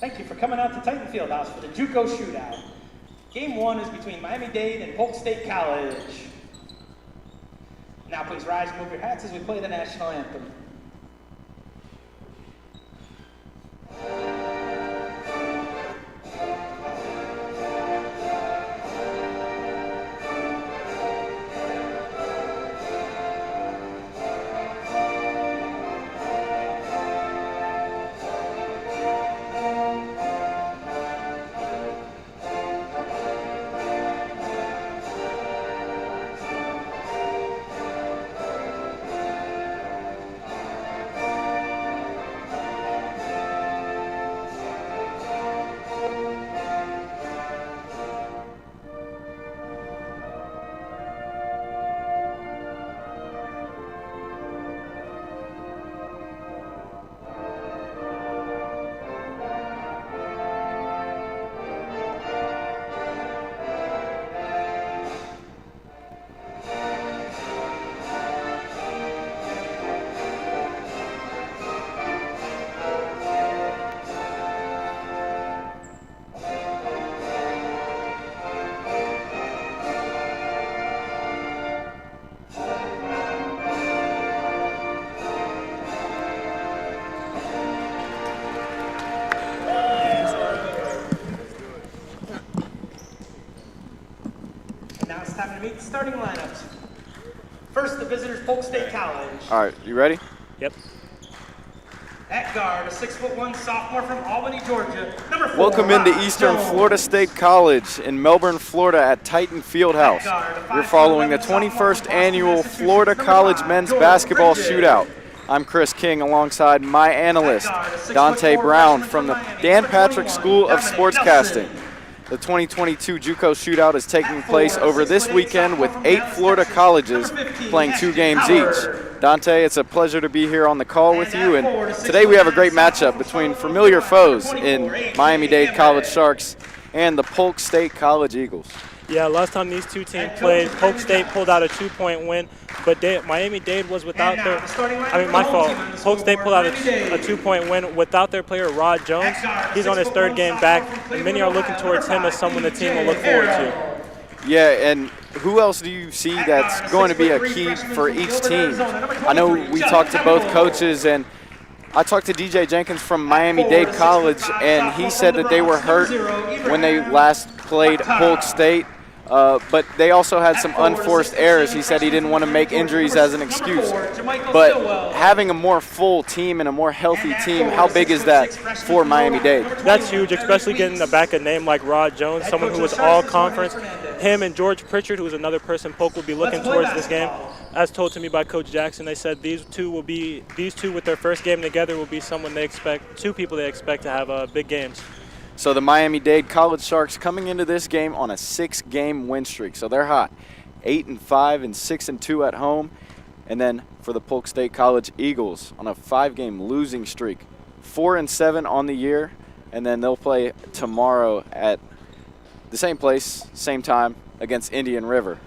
Thank you for coming out to Titan Fieldhouse for the Juco Shootout. Game 1 is between Miami-Dade and Polk State College. Now please rise and move your hats as we play the national anthem. Now it's time to meet the starting lineups. First, the visitors, Polk State College. All right, you ready? Yep. At guard, a 6'1" sophomore from Albany, Georgia, number 4. Welcome into Eastern Florida State College in Melbourne, Florida at Titan Fieldhouse. You're following the 21st annual Florida College Men's Basketball Shootout. I'm Chris King alongside my analyst, Dante Brown from the Dan Patrick School of Sportscasting. The 2022 Juco Shootout is taking place over this weekend with 8 Florida colleges playing 2 games each. Dante, it's a pleasure to be here on the call with you, and today we have a great matchup between familiar foes in Miami-Dade College Sharks and the Polk State College Eagles. Yeah, last time these two teams played, Polk State pulled out a 2-point win, but Miami-Dade was without their, Polk State pulled out a 2-point win without their player, Rod Jones. He's on his 3rd game back, and many are looking towards him as someone the team will look forward to. Yeah, and who else do you see that's going to be a key for each team? I know we talked to both coaches, and I talked to DJ Jenkins from Miami-Dade College, and he said that they were hurt when they last played Polk State. But they also had some unforced errors. He said he didn't want to make injuries as an excuse. But having a more full team and a more healthy team, how big is that for Miami-Dade? That's huge, especially getting the back a name like Rod Jones, someone who was all conference. Him and George Pritchard, who is another person Polk will be looking towards this game. As told to me by Coach Jackson, they said these two with their first game together will be someone they expect, 2 people they expect to have big games. So the Miami-Dade College Sharks coming into this game on a 6-game win streak. So they're hot, 8-5 and 6-2 at home. And then for the Polk State College Eagles on a 5-game losing streak, 4-7 on the year. And then they'll play tomorrow at the same place, same time against Indian River.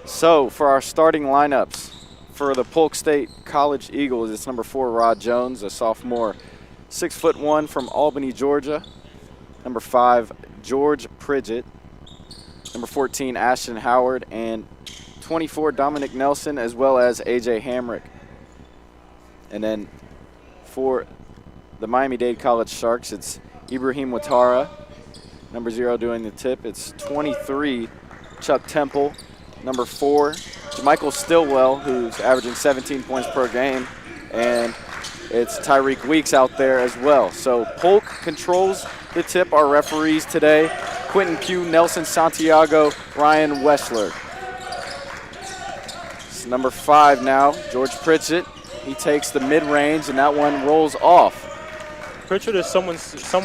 So for our starting lineups for the Polk State College Eagles, it's number 4, Rod Jones, a sophomore, 6'1" from Albany, Georgia. Number 5, George Pridgett. Number 14, Ashton Howard. And 24, Dominic Nelson, as well as A.J. Hamrick. And then for the Miami-Dade College Sharks, it's Ibrahim Ouattara. Number 0 doing the tip. It's 23, Chuck Temple. Number 4, Michael Stillwell, who's averaging 17 points per game. And it's Tyreek Weeks out there as well. So Polk controls the tip. Our referees today, Quentin Pugh, Nelson Santiago, Ryan Weschler. It's number 5 now, George Pritchett. He takes the mid-range, and that one rolls off. Pritchard is someone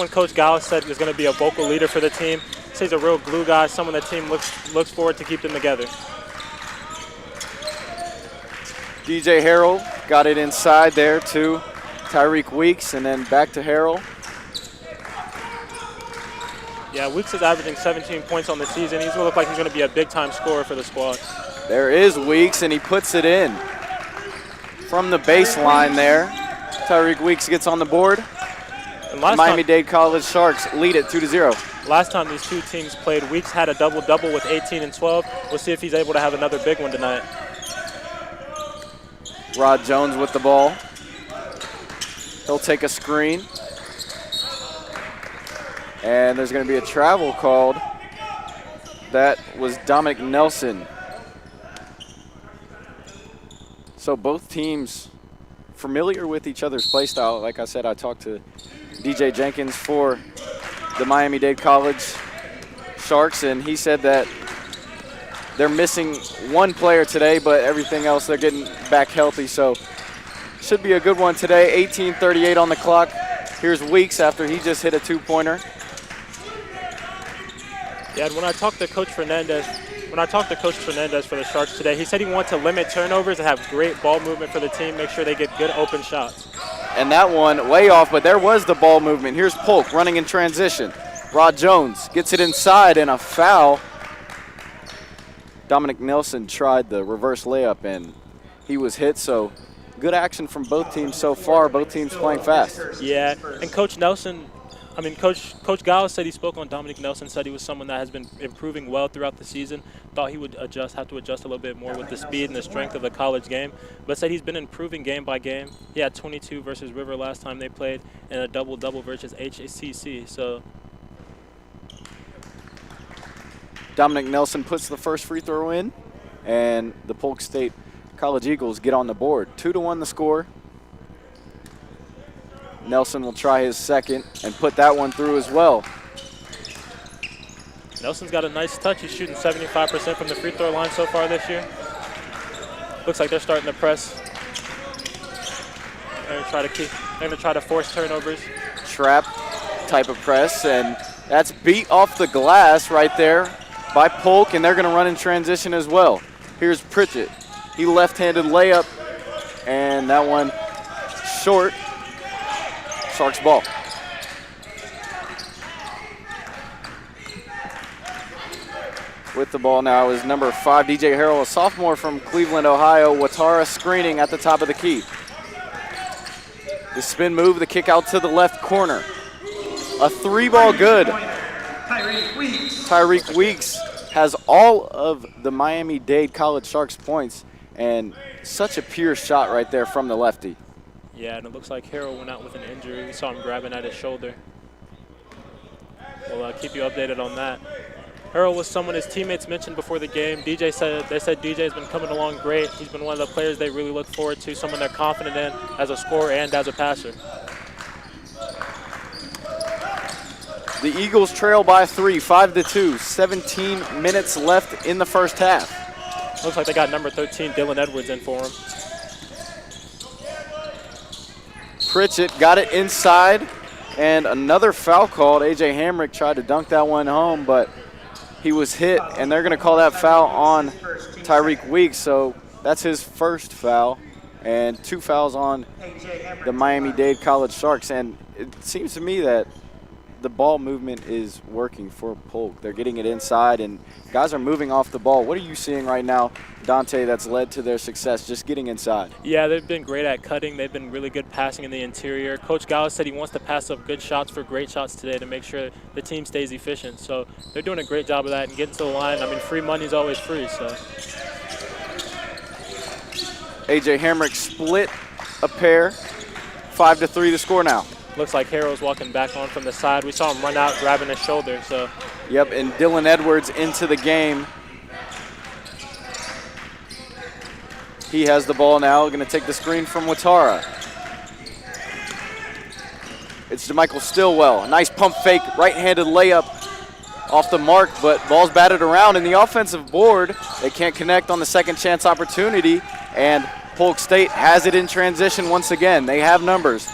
Coach Gallus said is going to be a vocal leader for the team. He's a real glue guy, someone the team looks forward to keep them together. DJ Harrell got it inside there to Tyreek Weeks, and then back to Harrell. Yeah, Weeks is averaging 17 points on the season. He's going to look like he's going to be a big-time scorer for the squad. There is Weeks, and he puts it in from the baseline there. Tyreek Weeks gets on the board. And Miami-Dade College Sharks lead it 2-0. Last time these two teams played, Weeks had a double-double with 18 and 12. We'll see if he's able to have another big one tonight. Rod Jones with the ball. He'll take a screen. And there's going to be a travel called. That was Dominic Nelson. So both teams familiar with each other's play style. Like I said, I talked to DJ Jenkins for the Miami-Dade College Sharks, and he said that they're missing one player today, but everything else they're getting back healthy. So should be a good one today. 18:38 on the clock. Here's Weeks after he just hit a two-pointer. Yeah, and when I talked to Coach Fernandez for the Sharks today, he said he wants to limit turnovers and have great ball movement for the team, make sure they get good open shots. And that one way off, but there was the ball movement. Here's Polk running in transition. Rod Jones gets it inside and a foul. Dominic Nelson tried the reverse layup and he was hit, so good action from both teams so far. Both teams playing fast. Yeah, and Coach Giles said he spoke on Dominic Nelson, said he was someone that has been improving well throughout the season. Thought he would have to adjust a little bit more with the speed and the strength of the college game, but said he's been improving game by game. He had 22 versus River last time they played and a double-double versus HCC. So Dominic Nelson puts the first free throw in, and the Polk State College Eagles get on the board. 2-1 the score. Nelson will try his second and put that one through as well. Nelson's got a nice touch. He's shooting 75% from the free throw line so far this year. Looks like they're starting to press. They're going to try to force turnovers. Trap type of press, and that's beat off the glass right there by Polk, and they're going to run in transition as well. Here's Pritchett. He left-handed layup, and that one short. Sharks ball. With the ball now is number 5, DJ Harrell, a sophomore from Cleveland, Ohio. Watara screening at the top of the key. The spin move, the kick out to the left corner. A three-ball good. Tyreek Weeks has all of the Miami-Dade College Sharks points, and such a pure shot right there from the lefty. Yeah, and it looks like Harrell went out with an injury. We saw him grabbing at his shoulder. We'll keep you updated on that. Harrell was someone his teammates mentioned before the game. They said DJ's been coming along great. He's been one of the players they really look forward to, someone they're confident in as a scorer and as a passer. The Eagles trail by 3, 5-2. 17 minutes left in the first half. Looks like they got number 13, Dylan Edwards, in for him. Pritchett got it inside, and another foul called. A.J. Hamrick tried to dunk that one home, but he was hit, and they're going to call that foul on Tyreek Weeks. So that's his first foul, and 2 fouls on the Miami-Dade College Sharks. And it seems to me that the ball movement is working for Polk. They're getting it inside, and guys are moving off the ball. What are you seeing right now, Dante, that's led to their success, just getting inside? Yeah, they've been great at cutting. They've been really good passing in the interior. Coach Gallus said he wants to pass up good shots for great shots today to make sure the team stays efficient. So they're doing a great job of that and getting to the line. I mean, free money is always free. So A.J. Hamrick split a pair, 5-3 to score now. Looks like Harrell's walking back on from the side. We saw him run out, grabbing his shoulder. So. Yep, and Dylan Edwards into the game. He has the ball now, going to take the screen from Watara. It's DeMichael Stillwell. Nice pump fake, right-handed layup off the mark, but ball's batted around in the offensive board. They can't connect on the second chance opportunity, and Polk State has it in transition once again. They have numbers.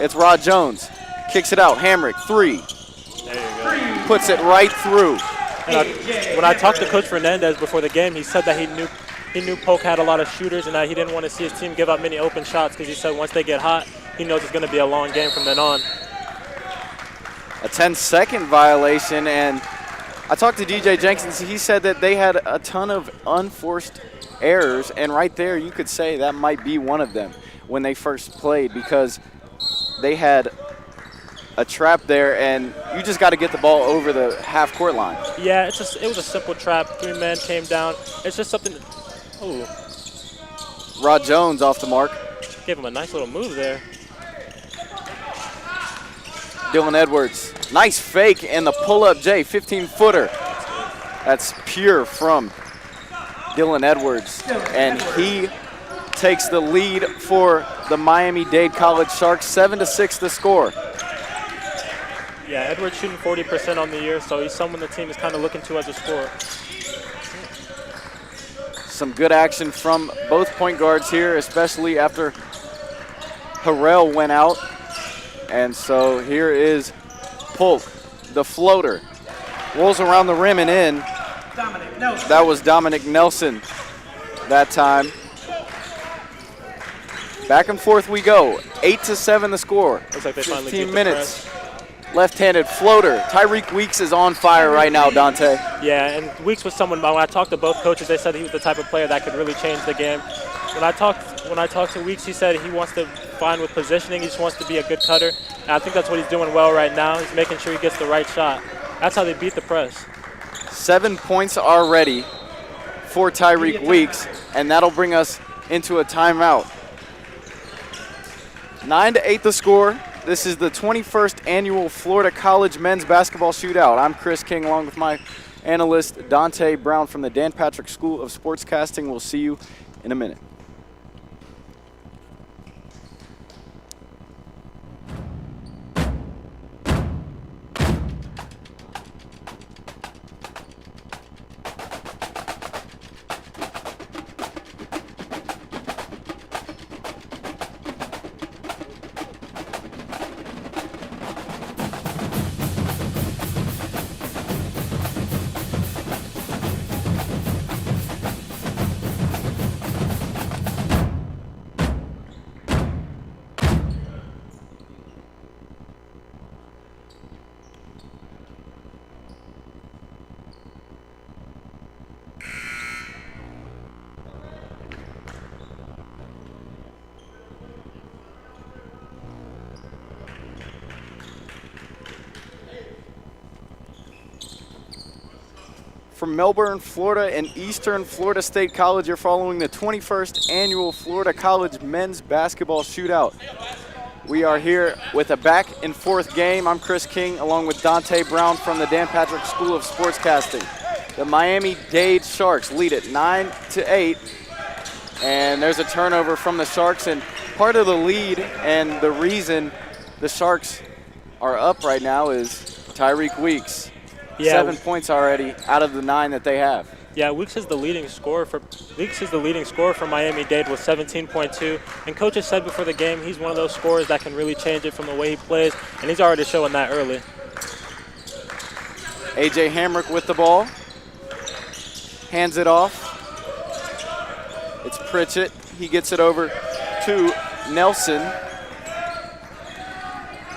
It's Rod Jones. Kicks it out. Hamrick, 3. There you go. Puts it right through. When I talked to Coach Fernandez before the game, he said that he knew Polk had a lot of shooters and that he didn't want to see his team give up many open shots because he said once they get hot, he knows it's going to be a long game from then on. A 10-second violation, and I talked to DJ Jenkins. He said that they had a ton of unforced errors, and right there you could say that might be one of them when they first played, because they had a trap there, and you just got to get the ball over the half-court line. Yeah, it was a simple trap. 3 men came down. It's just something. Ooh, Rod Jones off the mark. gave him a nice little move there. Dylan Edwards, nice fake, and the pull-up J, 15-footer. That's pure from Dylan Edwards, and he takes the lead for the Miami-Dade College Sharks, 7-6 the score. Yeah, Edwards shooting 40% on the year, so he's someone the team is kind of looking to as a scorer. Some good action from both point guards here, especially after Harrell went out. And so here is Polk, the floater. Rolls around the rim and in. That was Dominic Nelson that time. Back and forth we go. 8-7 the score. Looks like they finally 15 minutes. Left-handed floater. Tyreek Weeks is on fire right now, Dante. Yeah, and Weeks was someone, when I talked to both coaches, they said he was the type of player that could really change the game. When I talked to Weeks, he said he wants to find with positioning. He just wants to be a good cutter. And I think that's what he's doing well right now. He's making sure he gets the right shot. That's how they beat the press. 7 points already for Tyreek Weeks, and that'll bring us into a timeout. 9-8 the score. This is the 21st annual Florida College Men's Basketball Shootout. I'm Chris King along with my analyst Dante Brown from the Dan Patrick School of Sportscasting. We'll see you in a minute. From Melbourne, Florida and Eastern Florida State College, you're following the 21st annual Florida College Men's Basketball Shootout. We are here with a back and forth game. I'm Chris King along with Dante Brown from the Dan Patrick School of Sportscasting. The Miami-Dade Sharks lead it 9-8, and there's a turnover from the Sharks, and part of the lead and the reason the Sharks are up right now is Tyreek Weeks. Yeah. 7 points already out of the 9 that they have. Yeah, Weeks is the leading scorer for Miami-Dade with 17.2. And coaches said before the game he's one of those scorers that can really change it from the way he plays, and he's already showing that early. A.J. Hamrick with the ball. Hands it off. It's Pritchett. He gets it over to Nelson.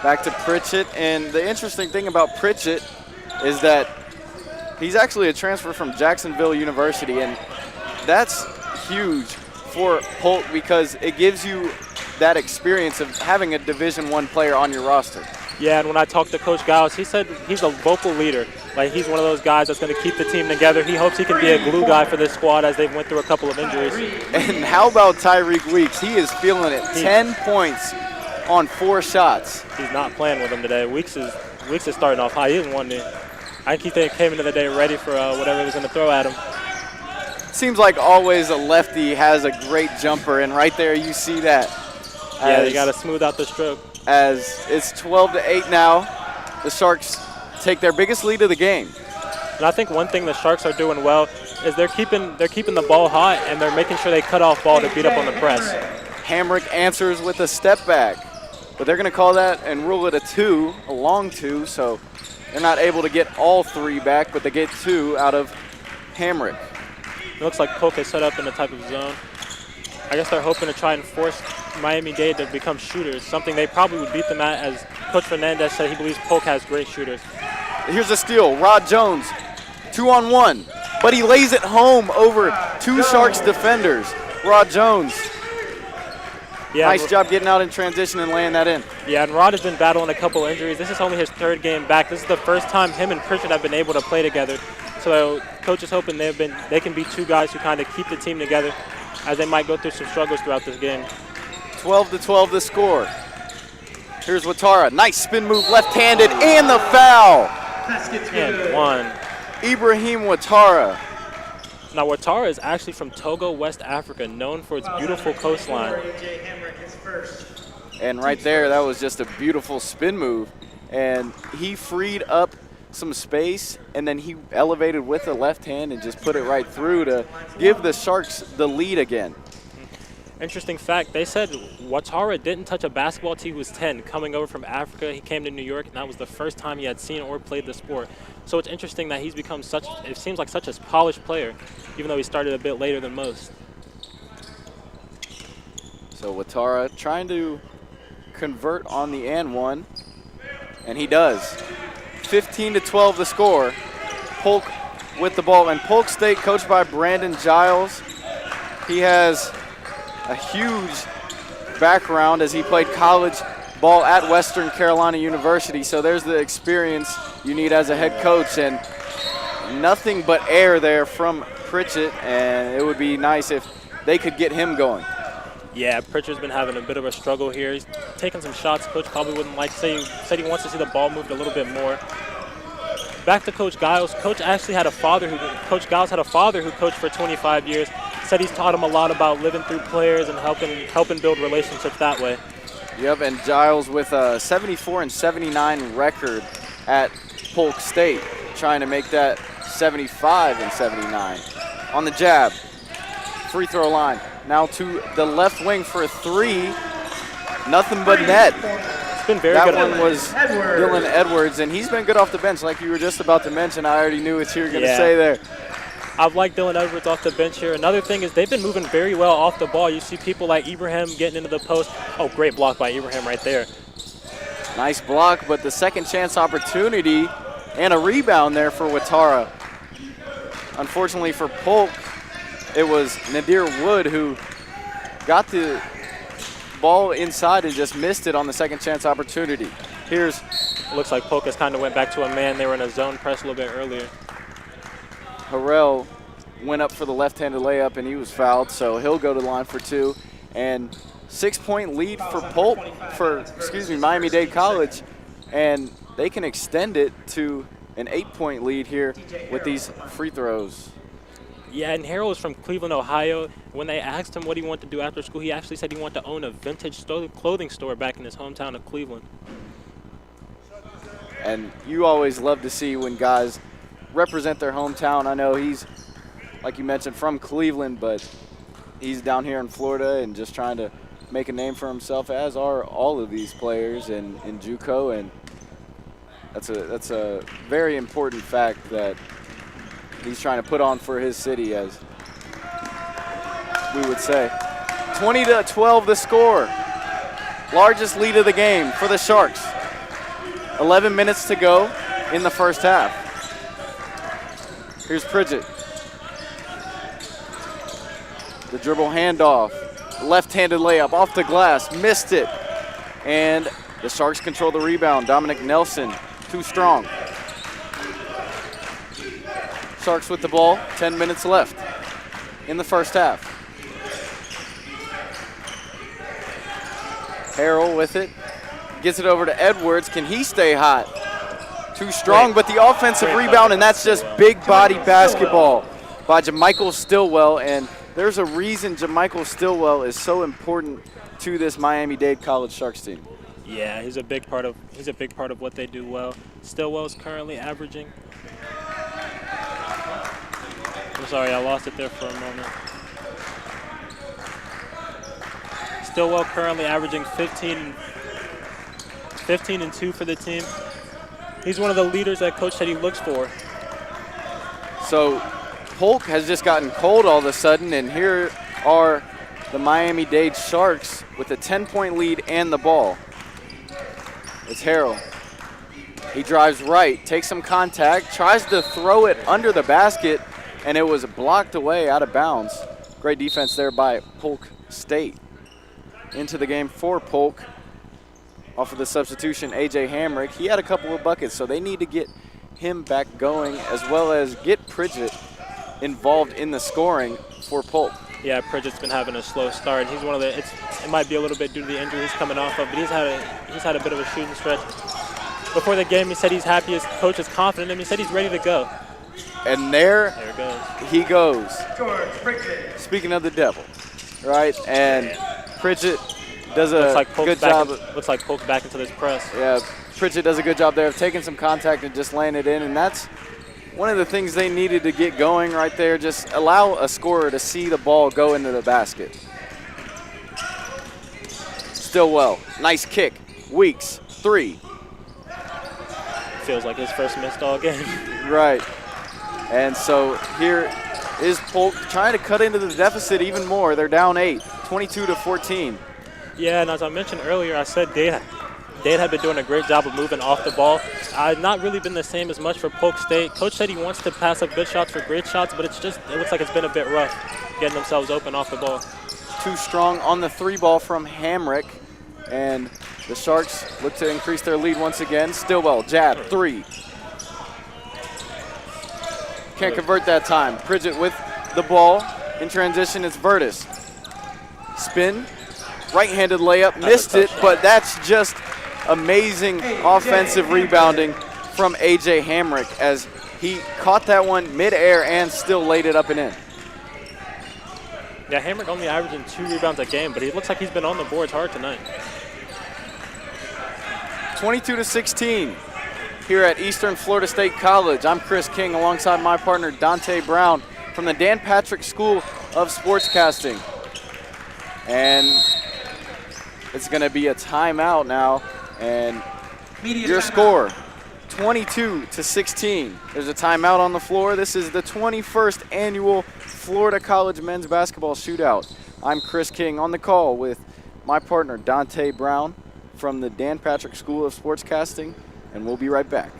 Back to Pritchett. And the interesting thing about Pritchett is that he's actually a transfer from Jacksonville University, and that's huge for Polk because it gives you that experience of having a Division I player on your roster. Yeah, and when I talked to Coach Giles, he said he's a vocal leader. Like, he's one of those guys that's going to keep the team together. He hopes he can be a glue guy for this squad as they went through a couple of injuries. And how about Tyreek Weeks? He is feeling it. 10 points on 4 shots. He's not playing with him today. Weeks is starting off high. He didn't want to. I think they came into the day ready for whatever he was going to throw at him. Seems like always a lefty has a great jumper, and right there you see that. Yeah, you got to smooth out the stroke. As it's 12-8 now, the Sharks take their biggest lead of the game. And I think one thing the Sharks are doing well is they're keeping the ball hot, and they're making sure they cut off ball to beat up on the press. Hamrick answers with a step back, but they're going to call that and rule it a long two, so they're not able to get all 3 back, but they get 2 out of Hamrick. It looks like Polk is set up in a type of zone. I guess they're hoping to try and force Miami-Dade to become shooters, something they probably would beat them at, as Coach Fernandez said he believes Polk has great shooters. Here's a steal. Rod Jones, 2-on-1, but he lays it home over 2 Sharks defenders. Rod Jones Yeah, Nice job getting out in transition and laying that in. Yeah, and Rod has been battling a couple injuries. This is only his 3rd game back. This is the first time him and Pritchard have been able to play together. So Coach is hoping they can be 2 guys who kind of keep the team together as they might go through some struggles throughout this game. 12-12 the score. Here's Watara. Nice spin move, left-handed, and the foul. And 1. Ibrahim Watara. Now, Watara is actually from Togo, West Africa, known for its beautiful coastline. And right there, that was just a beautiful spin move. And he freed up some space, and then he elevated with the left hand and just put it right through to give the Sharks the lead again. Interesting fact, they said Watara didn't touch a basketball until he was 10. Coming over from Africa, he came to New York, and that was the first time he had seen or played the sport. So it's interesting that he's become it seems like such a polished player, even though he started a bit later than most. So Watara trying to convert on the and one, and he does. 15-12 the score. Polk with the ball, and Polk State coached by Brandon Giles. He has a huge background as he played college ball at Western Carolina University, so there's the experience you need as a head coach, and nothing but air there from Pritchett, and it would be nice if they could get him going. Yeah, Pritchard's been having a bit of a struggle here. He's taking some shots Coach probably wouldn't like. Said he wants to see the ball moved a little bit more. Back to Coach Giles. Coach Giles had a father who coached for 25 years. Said he's taught him a lot about living through players and helping build relationships that way. Yep, and Giles with a 74-79 record at Polk State, trying to make that 75-79. On the jab, free throw line. Now to the left wing for a 3. Nothing but net. It's been very that good. That one was Dylan Edwards, and he's been good off the bench, like you were just about to mention. I already knew what you were going to say there. I've liked Dylan Edwards off the bench here. Another thing is they've been moving very well off the ball. You see people like Ibrahim getting into the post. Oh, great block by Ibrahim right there. Nice block, but the second chance opportunity and a rebound there for Watara. Unfortunately for Polk, it was Nadir Wood who got the ball inside and just missed it on the second chance opportunity. Looks like Polk has kind of went back to a man. They were in a zone press a little bit earlier. Harrell went up for the left-handed layup, and he was fouled, so he'll go to the line for 2. And 6-point lead for Miami-Dade College, and they can extend it to an 8-point lead here with these free throws. Yeah, and Harrell is from Cleveland, Ohio. When they asked him what he wanted to do after school, he actually said he wanted to own a vintage clothing store back in his hometown of Cleveland. And you always love to see when guys represent their hometown. I know he's, like you mentioned, from Cleveland, but he's down here in Florida and just trying to make a name for himself, as are all of these players in JUCO, and that's a very important fact that he's trying to put on for his city, as we would say. 20-12 the score. Largest lead of the game for the Sharks. 11 minutes to go in the first half. Here's Pritchett. The dribble handoff. Left-handed layup off the glass. Missed it. And the Sharks control the rebound. Dominic Nelson, too strong. Sharks with the ball. 10 minutes left in the first half. Harrell with it. Gets it over to Edwards. Can he stay hot? Too strong, but the offensive rebound, and that's just big body basketball by JaMichael Stillwell, and there's a reason JaMichael Stillwell is so important to this Miami-Dade College Sharks team. Yeah, he's a big part of what they do well. Stillwell's currently averaging. I'm sorry, I lost it there for a moment. Stillwell currently averaging 15 and 2 for the team. He's one of the leaders that Coach said he looks for. So Polk has just gotten cold all of a sudden, and here are the Miami-Dade Sharks with a 10-point lead and the ball. It's Harrell. He drives right, takes some contact, tries to throw it under the basket, and it was blocked away out of bounds. Great defense there by Polk State. into the game for Polk. Off of the substitution, A.J. Hamrick. He had a couple of buckets, so they need to get him back going as well as get Pridgett involved in the scoring for Polk. Yeah, Pridgett's been having a slow start. He's one of the. It might be a little bit due to the injury he's coming off of, but he's had a bit of a shooting stretch. Before the game, he said he's happy. His coach is confident in him. He said he's ready to go. And there he goes. George Pridgett. Speaking of the devil, right? And Pridgett does a good job. Looks like Polk's back into this press. Yeah, Pridgett does a good job there of taking some contact and just laying it in, and that's one of the things they needed to get going right there. Just allow a scorer to see the ball go into the basket. Stillwell, nice kick. Weeks, 3. Feels like his first missed all game. Right. And so here is Polk trying to cut into the deficit even more. They're down 8, 22-14. Yeah, and as I mentioned earlier, I said Dade had been doing a great job of moving off the ball. Not really been the same as much for Polk State. Coach said he wants to pass up good shots for great shots, but it looks like it's been a bit rough getting themselves open off the ball. Too strong on the 3 ball from Hamrick, and the Sharks look to increase their lead once again. Stillwell, jab, 3. Can't convert that time. Pridgett with the ball. In transition, it's Vertis. Spin, right-handed layup, missed it, but that's just amazing offensive rebounding from A.J. Hamrick as he caught that one mid-air and still laid it up and in. Yeah, Hamrick only averaging 2 rebounds a game, but he looks like he's been on the boards hard tonight. 22-16 here at Eastern Florida State College. I'm Chris King alongside my partner Dante Brown from the Dan Patrick School of Sportscasting. And it's going to be a timeout now, and your score 22-16. There's a timeout on the floor. This is the 21st annual Florida College Men's Basketball Shootout. I'm Chris King on the call with my partner Dante Brown from the Dan Patrick School of Sportscasting, and we'll be right back.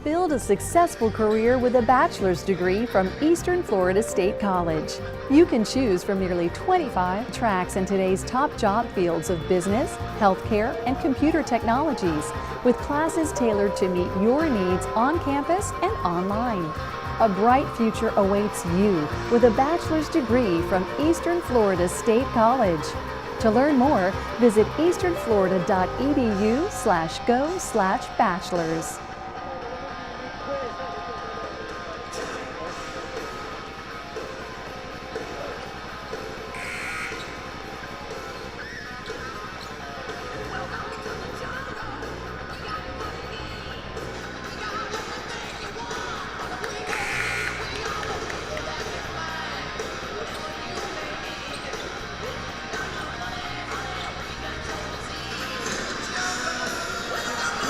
Build a successful career with a bachelor's degree from Eastern Florida State College. You can choose from nearly 25 tracks in today's top job fields of business, healthcare, and computer technologies, with classes tailored to meet your needs on campus and online. A bright future awaits you with a bachelor's degree from Eastern Florida State College. To learn more, visit easternflorida.edu/go/bachelors.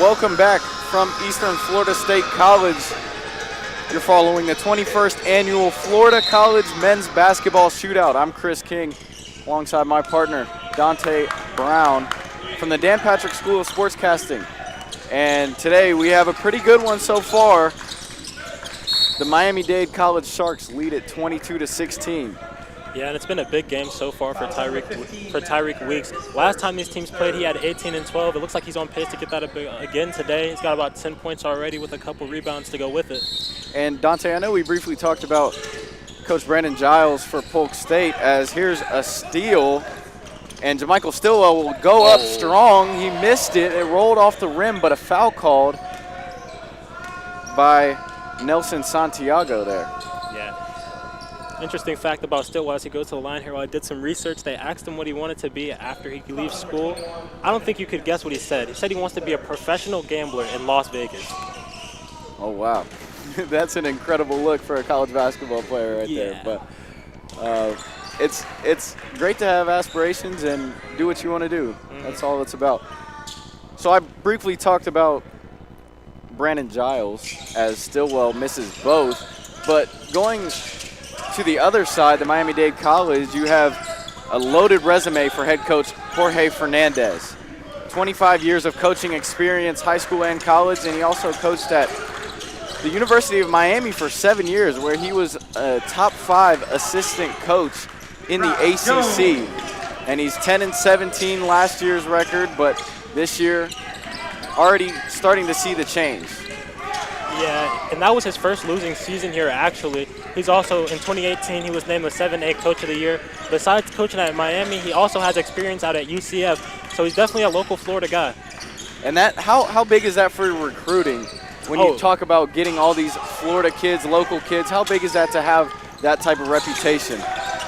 Welcome back from Eastern Florida State College. You're following the 21st annual Florida College Men's Basketball Shootout. I'm Chris King alongside my partner Dante Brown from the Dan Patrick School of Sportscasting. And today we have a pretty good one so far. The Miami-Dade College Sharks lead at 22-16. Yeah, and it's been a big game so far for Tyreek Weeks. Last time these teams played, he had 18 and 12. It looks like he's on pace to get that again today. He's got about 10 points already with a couple rebounds to go with it. And Dante, I know we briefly talked about Coach Brandon Giles for Polk State, as here's a steal, and JaMichael Stillwell will go up strong. He missed it. It rolled off the rim, but a foul called by Nelson Santiago there. Interesting fact about Stillwell as he goes to the line here. While I did some research, they asked him what he wanted to be after he leaves school. I don't think you could guess what he said. He said he wants to be a professional gambler in Las Vegas. Oh, wow. That's an incredible look for a college basketball player right there. But it's great to have aspirations and do what you want to do. That's all it's about. So I briefly talked about Brandon Giles as Stillwell misses both. But going to the other side, the Miami-Dade College, you have a loaded resume for head coach Jorge Fernandez. 25 years of coaching experience, high school and college, and he also coached at the University of Miami for 7 years, where he was a top 5 assistant coach in the ACC. And he's 10-17 last year's record, but this year already starting to see the change. Yeah, and that was his first losing season here, actually. He's also, in 2018, he was named the 7A Coach of the Year. Besides coaching at Miami, he also has experience out at UCF, so he's definitely a local Florida guy. And that, how big is that for recruiting? When you talk about getting all these Florida kids, local kids, how big is that to have that type of reputation?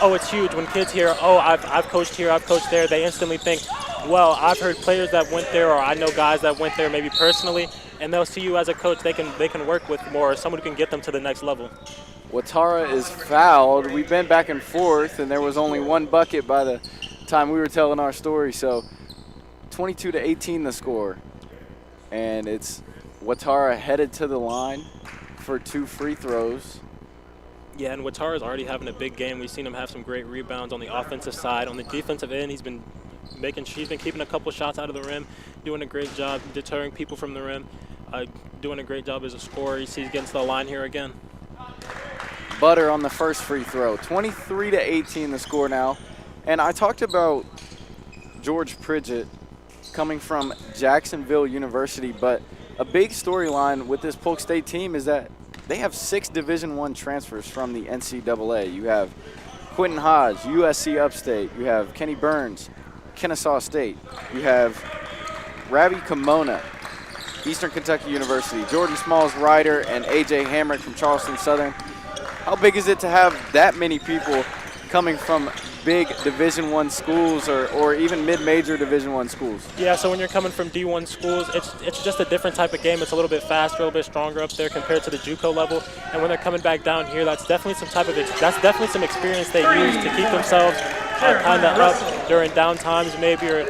Oh, it's huge. When kids hear, oh, I've coached here, I've coached there, they instantly think, well, I've heard players that went there, or I know guys that went there maybe personally, and they'll see you as a coach they can work with more, someone who can get them to the next level. Watara is fouled. We've been back and forth, and there was only one bucket by the time we were telling our story. So 22-18 the score. And it's Watara headed to the line for 2 free throws. Yeah, and Watara's already having a big game. We've seen him have some great rebounds on the offensive side. On the defensive end, he's been keeping a couple shots out of the rim, doing a great job deterring people from the rim, doing a great job as a scorer. He's getting to the line here again. Butter on the first free throw. 23-18 the score now. And I talked about George Pridgett coming from Jacksonville University, but a big storyline with this Polk State team is that they have 6 Division I transfers from the NCAA. You have Quentin Hodge, USC Upstate. You have Kenny Burns, Kennesaw State. You have Ravi Kimona, Eastern Kentucky University. Jordan Smalls, Ryder, and A.J. Hamrick from Charleston Southern. How big is it to have that many people coming from big Division I schools or even mid-major Division I schools? Yeah, so when you're coming from D1 schools, it's just a different type of game. It's a little bit faster, a little bit stronger up there compared to the Juco level. And when they're coming back down here, that's definitely some experience they use to keep themselves kind of up during down times maybe, or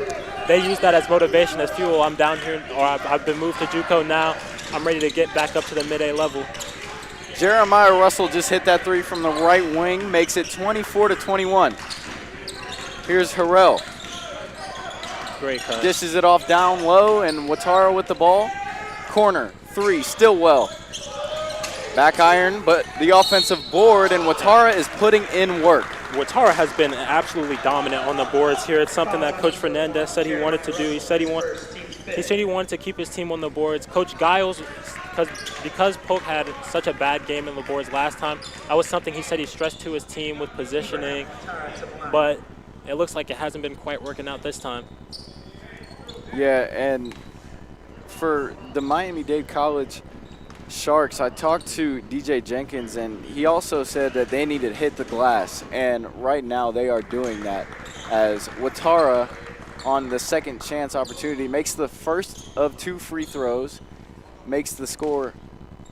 they use that as motivation, as fuel. I'm down here, or I've been moved to Juco now. I'm ready to get back up to the mid-A level. Jeremiah Russell just hit that 3 from the right wing, makes it 24-21. Here's Harrell. Great cut. Dishes it off down low, and Watara with the ball. Corner, 3, Stillwell. Back iron, but the offensive board, and Watara is putting in work. Watara has been absolutely dominant on the boards here. It's something that Coach Fernandez said he wanted to do. He said he wanted to keep his team on the boards. Coach Giles, because Polk had such a bad game in the boards last time, that was something he said he stressed to his team with positioning, but it looks like it hasn't been quite working out this time. Yeah, and for the Miami-Dade College Sharks, I talked to DJ Jenkins, and he also said that they need to hit the glass, and right now they are doing that, as Watara on the second chance opportunity makes the first of 2 free throws, makes the score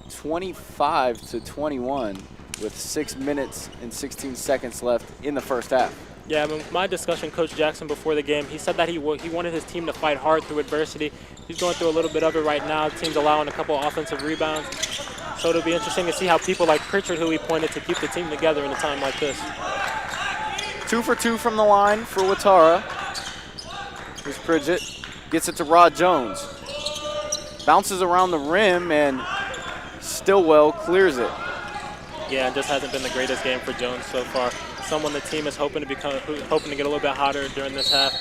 25-21 with 6 minutes and 16 seconds left in the first half. Yeah, I mean, my discussion, Coach Jackson, before the game, he said that he wanted his team to fight hard through adversity. He's going through a little bit of it right now. The team's allowing a couple offensive rebounds. So it'll be interesting to see how people like Pritchard, who he pointed to keep the team together in a time like this. 2 for 2 from the line for Watara. Here's Pridgett, gets it to Rod Jones. Bounces around the rim, and Stillwell clears it. Yeah, it just hasn't been the greatest game for Jones so far. Someone the team is hoping to get a little bit hotter during this half.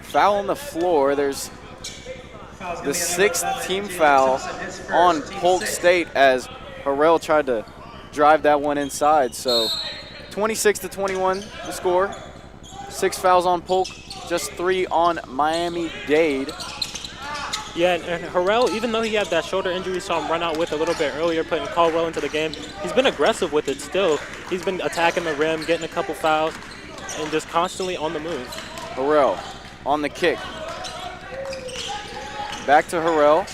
Foul on the floor. There's the 6th team foul on Polk State as Harrell tried to drive that one inside. So 26-21 the score. 6 fouls on Polk, just 3 on Miami-Dade. Yeah, and Harrell, even though he had that shoulder injury, saw him run out with a little bit earlier, putting Caldwell into the game, he's been aggressive with it still. He's been attacking the rim, getting a couple fouls, and just constantly on the move. Harrell on the kick. Back to Harrell.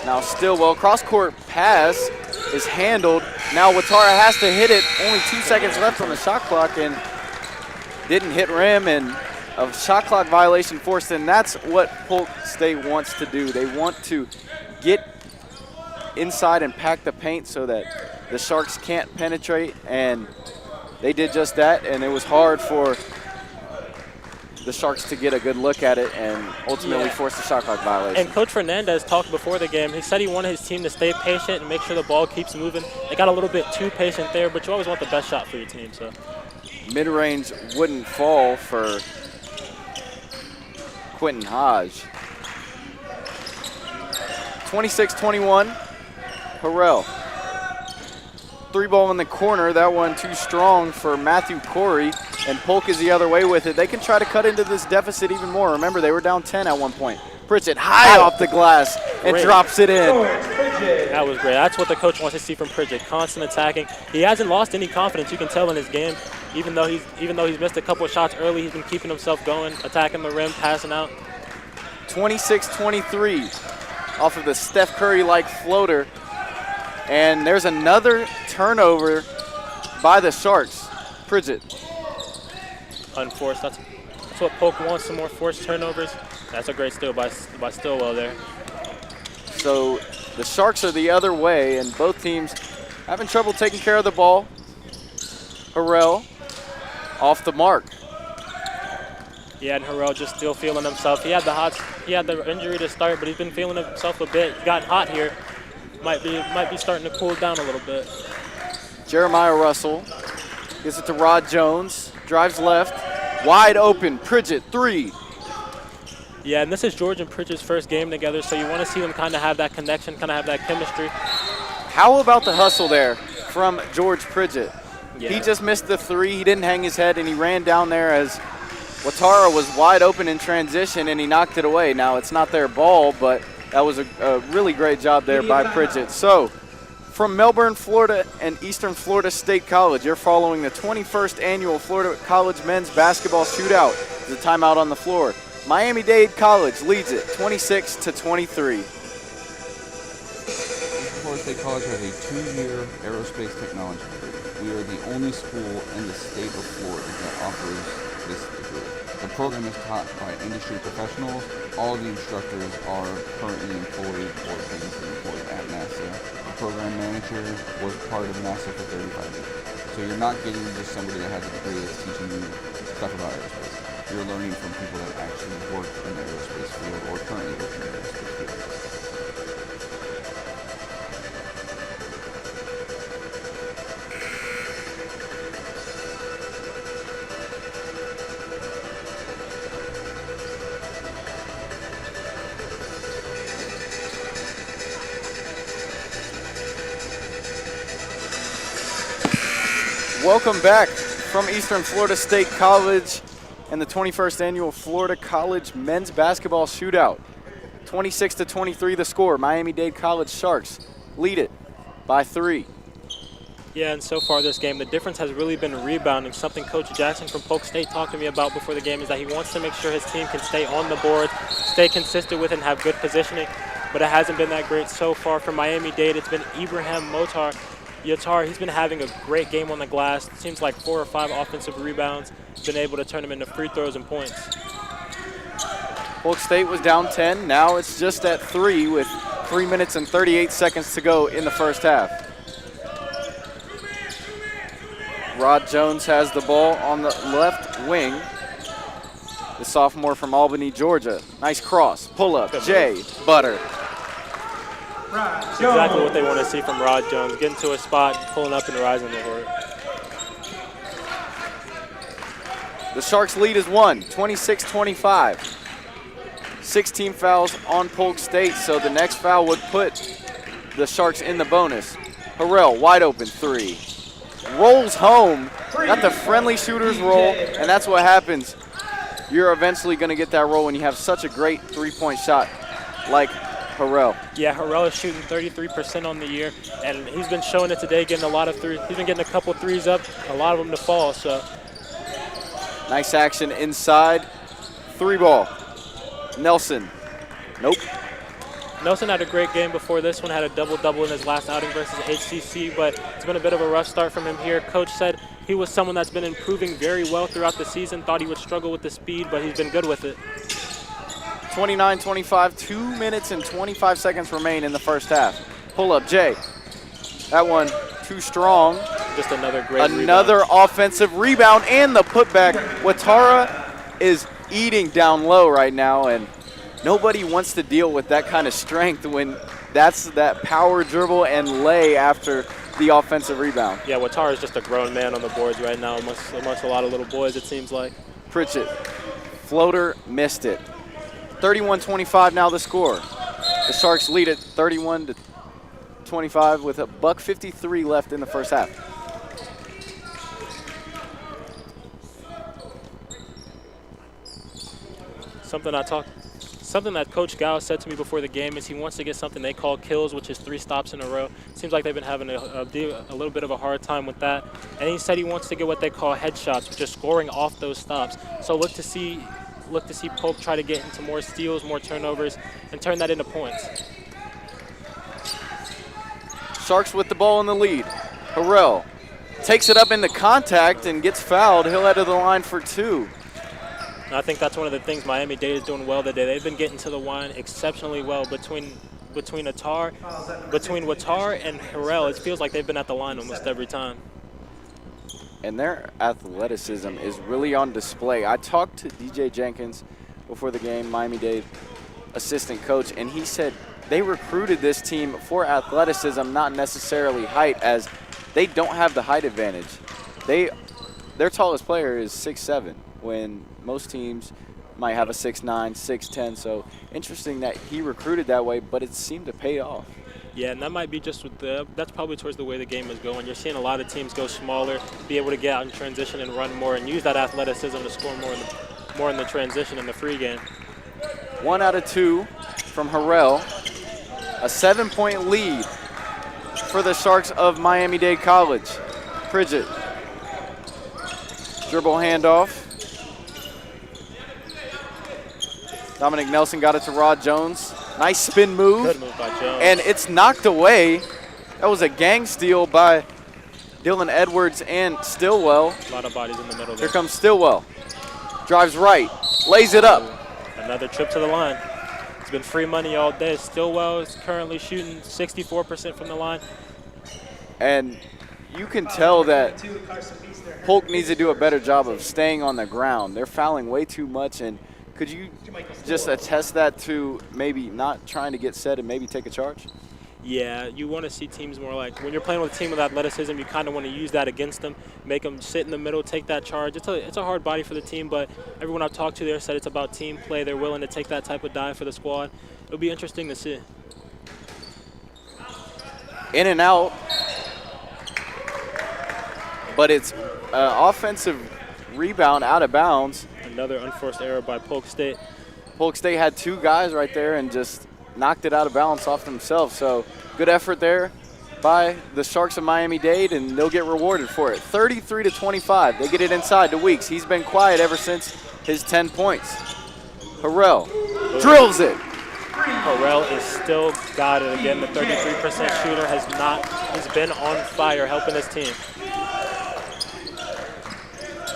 Now Stillwell, cross-court pass is handled. Now Watara has to hit it. Only 2 seconds left on the shot clock, and didn't hit rim, and a shot clock violation forced, and that's what Polk State wants to do. They want to get inside and pack the paint so that the Sharks can't penetrate, and they did just that, and it was hard for the Sharks to get a good look at it and ultimately force the shot clock violation. And Coach Fernandez talked before the game. He said he wanted his team to stay patient and make sure the ball keeps moving. They got a little bit too patient there, but you always want the best shot for your team. So mid-range wouldn't fall for Quentin Hodge. 26-21, Harrell. 3-ball in the corner, that one too strong for Matthew Corey, and Polk is the other way with it. They can try to cut into this deficit even more. Remember, they were down 10 at one point. Pritchett high off the glass and drops it in. That was great. That's what the coach wants to see from Pritchett. Constant attacking. He hasn't lost any confidence. You can tell in his game. Even though he's missed a couple of shots early, he's been keeping himself going, attacking the rim, passing out. 26-23 off of the Steph Curry-like floater. And there's another turnover by the Sharks. Pritchett. Unforced. That's what Polk wants, some more forced turnovers. That's a great steal by Stillwell there. So the Sharks are the other way, and both teams having trouble taking care of the ball. Harrell off the mark. Yeah, and Harrell just still feeling himself. He had the injury to start, but he's been feeling himself a bit. He got hot here. Might be starting to cool down a little bit. Jeremiah Russell gives it to Rod Jones. Drives left. Wide open. Pritchett, 3. Yeah, and this is George and Pritchett's first game together, so you want to see them kind of have that connection, kind of have that chemistry. How about the hustle there from George Pritchett? Yeah. He just missed the 3. He didn't hang his head, and he ran down there as Watara was wide open in transition, and he knocked it away. Now, it's not their ball, but that was a really great job there by Pritchett. So, from Melbourne, Florida, and Eastern Florida State College, you're following the 21st Annual Florida College Men's Basketball Shootout. There's a timeout on the floor. Miami-Dade College leads it 26-23. Florida State College has a 2-year aerospace technology degree. We are the only school in the state of Florida that offers this degree. The program is taught by industry professionals. All of the instructors are currently employed or previously employed at NASA. The program manager was part of NASA for 35 years. So you're not getting just somebody that has a degree that's teaching you stuff about aerospace. You're learning from people that actually work in the aerospace field or currently work in the aerospace field. Welcome back from Eastern Florida State College and the 21st Annual Florida College Men's Basketball Shootout. 26-23 the score. Miami-Dade College Sharks lead it by 3. Yeah, and so far this game, the difference has really been rebounding. Something Coach Jackson from Polk State talked to me about before the game is that he wants to make sure his team can stay on the board, stay consistent with it, and have good positioning. But it hasn't been that great so far for Miami-Dade. It's been Ibrahim Yatar, he's been having a great game on the glass. It seems like 4 or 5 offensive rebounds. Been able to turn them into free throws and points. Polk State was down 10. Now it's just at 3 with 3 minutes and 38 seconds to go in the first half. Rod Jones has the ball on the left wing. The sophomore from Albany, Georgia. Nice cross, pull up, Jay Butter. That's exactly what they want to see from Rod Jones, getting to a spot, pulling up and rising the court. The Sharks lead is 1, 26-25. 16 fouls on Polk State, so the next foul would put the Sharks in the bonus. Harrell, wide open 3. Rolls home, got the friendly shooter's roll, and that's what happens. You're eventually going to get that roll when you have such a great three-point shot like Harrell. Yeah, Harrell is shooting 33% on the year, and he's been showing it today, getting a lot of threes. He's been getting a couple threes up, a lot of them to fall. So nice action inside. 3-ball. Nelson. Nope. Nelson had a great game before this one, had a double-double in his last outing versus HCC, but it's been a bit of a rough start from him here. Coach said he was someone that's been improving very well throughout the season, thought he would struggle with the speed, but he's been good with it. 29-25, 2 minutes and 25 seconds remain in the first half. Pull up, Jay. That one too strong. Just another great Another offensive rebound and the putback. Watara is eating down low right now, and nobody wants to deal with that kind of strength when that's that power dribble and lay after the offensive rebound. Yeah, Watara is just a grown man on the boards right now amongst a lot of little boys, it seems like. Pritchett, floater, missed it. 31-25 now the score. The Sharks lead it 31-25 with a $1:53 left in the first half. Something that Coach Gao said to me before the game is he wants to get something they call kills, which is 3 stops in a row. Seems like they've been having a little bit of a hard time with that. And he said he wants to get what they call headshots, which is scoring off those stops. So look to see Polk try to get into more steals, more turnovers, and turn that into points. Sharks with the ball in the lead. Harrell takes it up into contact and gets fouled. He'll head to the line for 2. And I think that's one of the things Miami-Dade is doing well today. They've been getting to the line exceptionally well between Wattar and Harrell. It feels like they've been at the line almost every time. And their athleticism is really on display. I talked to DJ Jenkins before the game, Miami-Dade assistant coach, and he said they recruited this team for athleticism, not necessarily height, as they don't have the height advantage. Their tallest player is 6'7", when most teams might have a 6'9", 6'10", so interesting that he recruited that way, but it seemed to pay off. Yeah, and that might be just that's probably towards the way the game is going. You're seeing a lot of teams go smaller, be able to get out in transition and run more, and use that athleticism to score more in the transition in the free game. 1 out of 2 from Harrell. A 7-point lead for the Sharks of Miami-Dade College. Pritchett, dribble handoff. Dominic Nelson got it to Rod Jones. Nice spin move. Good move by Jones. And it's knocked away. That was a gang steal by Dylan Edwards and Stillwell. A lot of bodies in the middle there. Here comes Stillwell. Drives right, lays it up. Another trip to the line. It's been free money all day. Stillwell is currently shooting 64% from the line. And you can tell that Polk needs to do a better job of staying on the ground. They're fouling way too much, and could you just attest that to maybe not trying to get set and maybe take a charge? Yeah, you want to see teams more like, when you're playing with a team with athleticism, you kind of want to use that against them, make them sit in the middle, take that charge. It's a hard body for the team, but everyone I've talked to there said it's about team play. They're willing to take that type of dive for the squad. It'll be interesting to see. In and out. But it's offensive rebound out of bounds. Another unforced error by Polk State. Polk State had 2 guys right there and just knocked it out of balance off themselves. So good effort there by the Sharks of Miami-Dade, and they'll get rewarded for it. 33-25. They get it inside to Weeks. He's been quiet ever since his 10 points. Harrell drills it. Harrell is still got it again. The 33% shooter he's been on fire helping his team.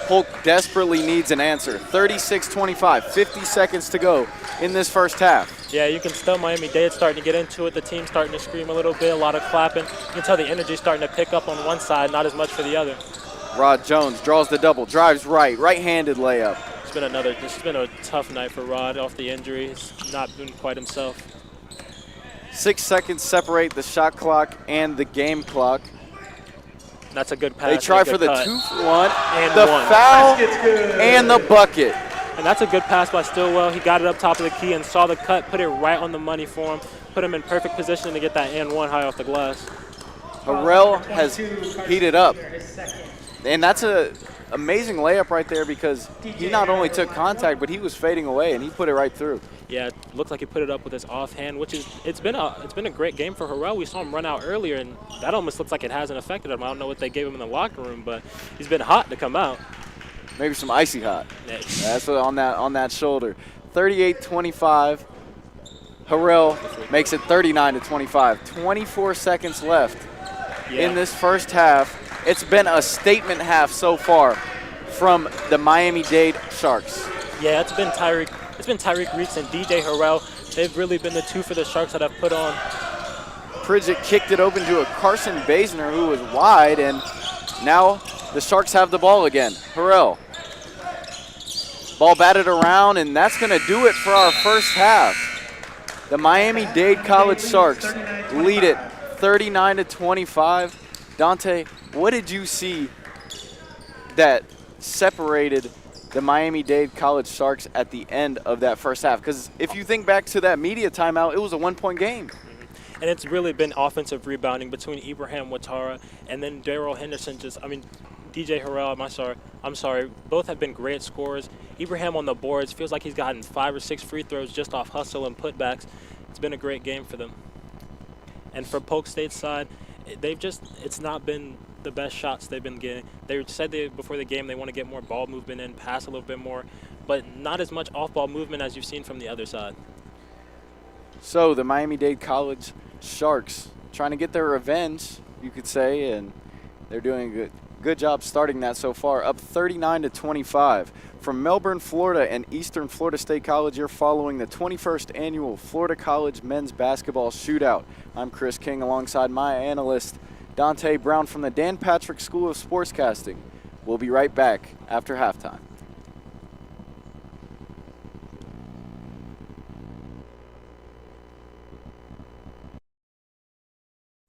Polk desperately needs an answer. 36-25, 50 seconds to go in this first half. Yeah, you can tell Miami-Dade starting to get into it. The team's starting to scream a little bit, a lot of clapping. You can tell the energy's starting to pick up on one side, not as much for the other. Rod Jones draws the double, drives right-handed layup. It's been a tough night for Rod off the injury. He's not been quite himself. 6 seconds separate the shot clock and the game clock. That's a good pass. They try for the cut. 2-for-1, and the one. foul, and the bucket. And that's a good pass by Stillwell. He got it up top of the key and saw the cut, put it right on the money for him, put him in perfect position to get that and one high off the glass. Harrell has heated up. And that's an amazing layup right there because he not only took contact, but he was fading away, and he put it right through. Yeah, it looked like he put it up with his offhand, which is it's been a great game for Harrell. We saw him run out earlier, and that almost looks like it hasn't affected him. I don't know what they gave him in the locker room, but he's been hot to come out. Maybe some icy hot. Yeah. That's what on that shoulder. 38-25. Harrell makes it 39-25. 24 seconds left in this first half. It's been a statement half so far from the Miami-Dade Sharks. Yeah, it's been Tyreek Reeks and DJ Harrell. They've really been the two for the Sharks that have put on. Pridgett kicked it open to a Carson Basner who was wide, and now the Sharks have the ball again. Harrell. Ball batted around, and that's going to do it for our first half. The Miami-Dade College Sharks lead it 39-25. Dante, what did you see that separated the Miami-Dade College Sharks at the end of that first half? Because if you think back to that media timeout, it was a 1-point game. And it's really been offensive rebounding between Ibrahim Ouattara and then Daryl Henderson. DJ Harrell, I'm sorry, both have been great scorers. Ibrahim on the boards feels like he's gotten 5 or 6 free throws just off hustle and putbacks. It's been a great game for them. And for Polk State's side, it's not been the best shots they've been getting. They said before the game they want to get more ball movement in, pass a little bit more, but not as much off-ball movement as you've seen from the other side. So the Miami-Dade College Sharks trying to get their revenge, you could say, and they're doing a good job starting that so far, up 39-25. From Melbourne, Florida and Eastern Florida State College, you're following the 21st Annual Florida College Men's Basketball Shootout. I'm Chris King alongside my analyst, Dante Brown from the Dan Patrick School of Sportscasting. We'll be right back after halftime.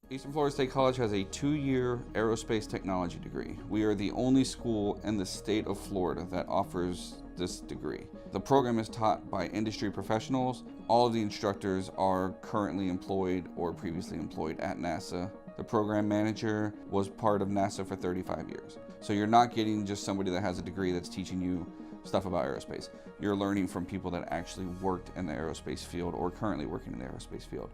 Eastern Florida State College has a 2-year aerospace technology degree. We are the only school in the state of Florida that offers this degree. The program is taught by industry professionals. All of the instructors are currently employed or previously employed at NASA. The program manager was part of NASA for 35 years. So you're not getting just somebody that has a degree that's teaching you stuff about aerospace. You're learning from people that actually worked in the aerospace field or currently working in the aerospace field.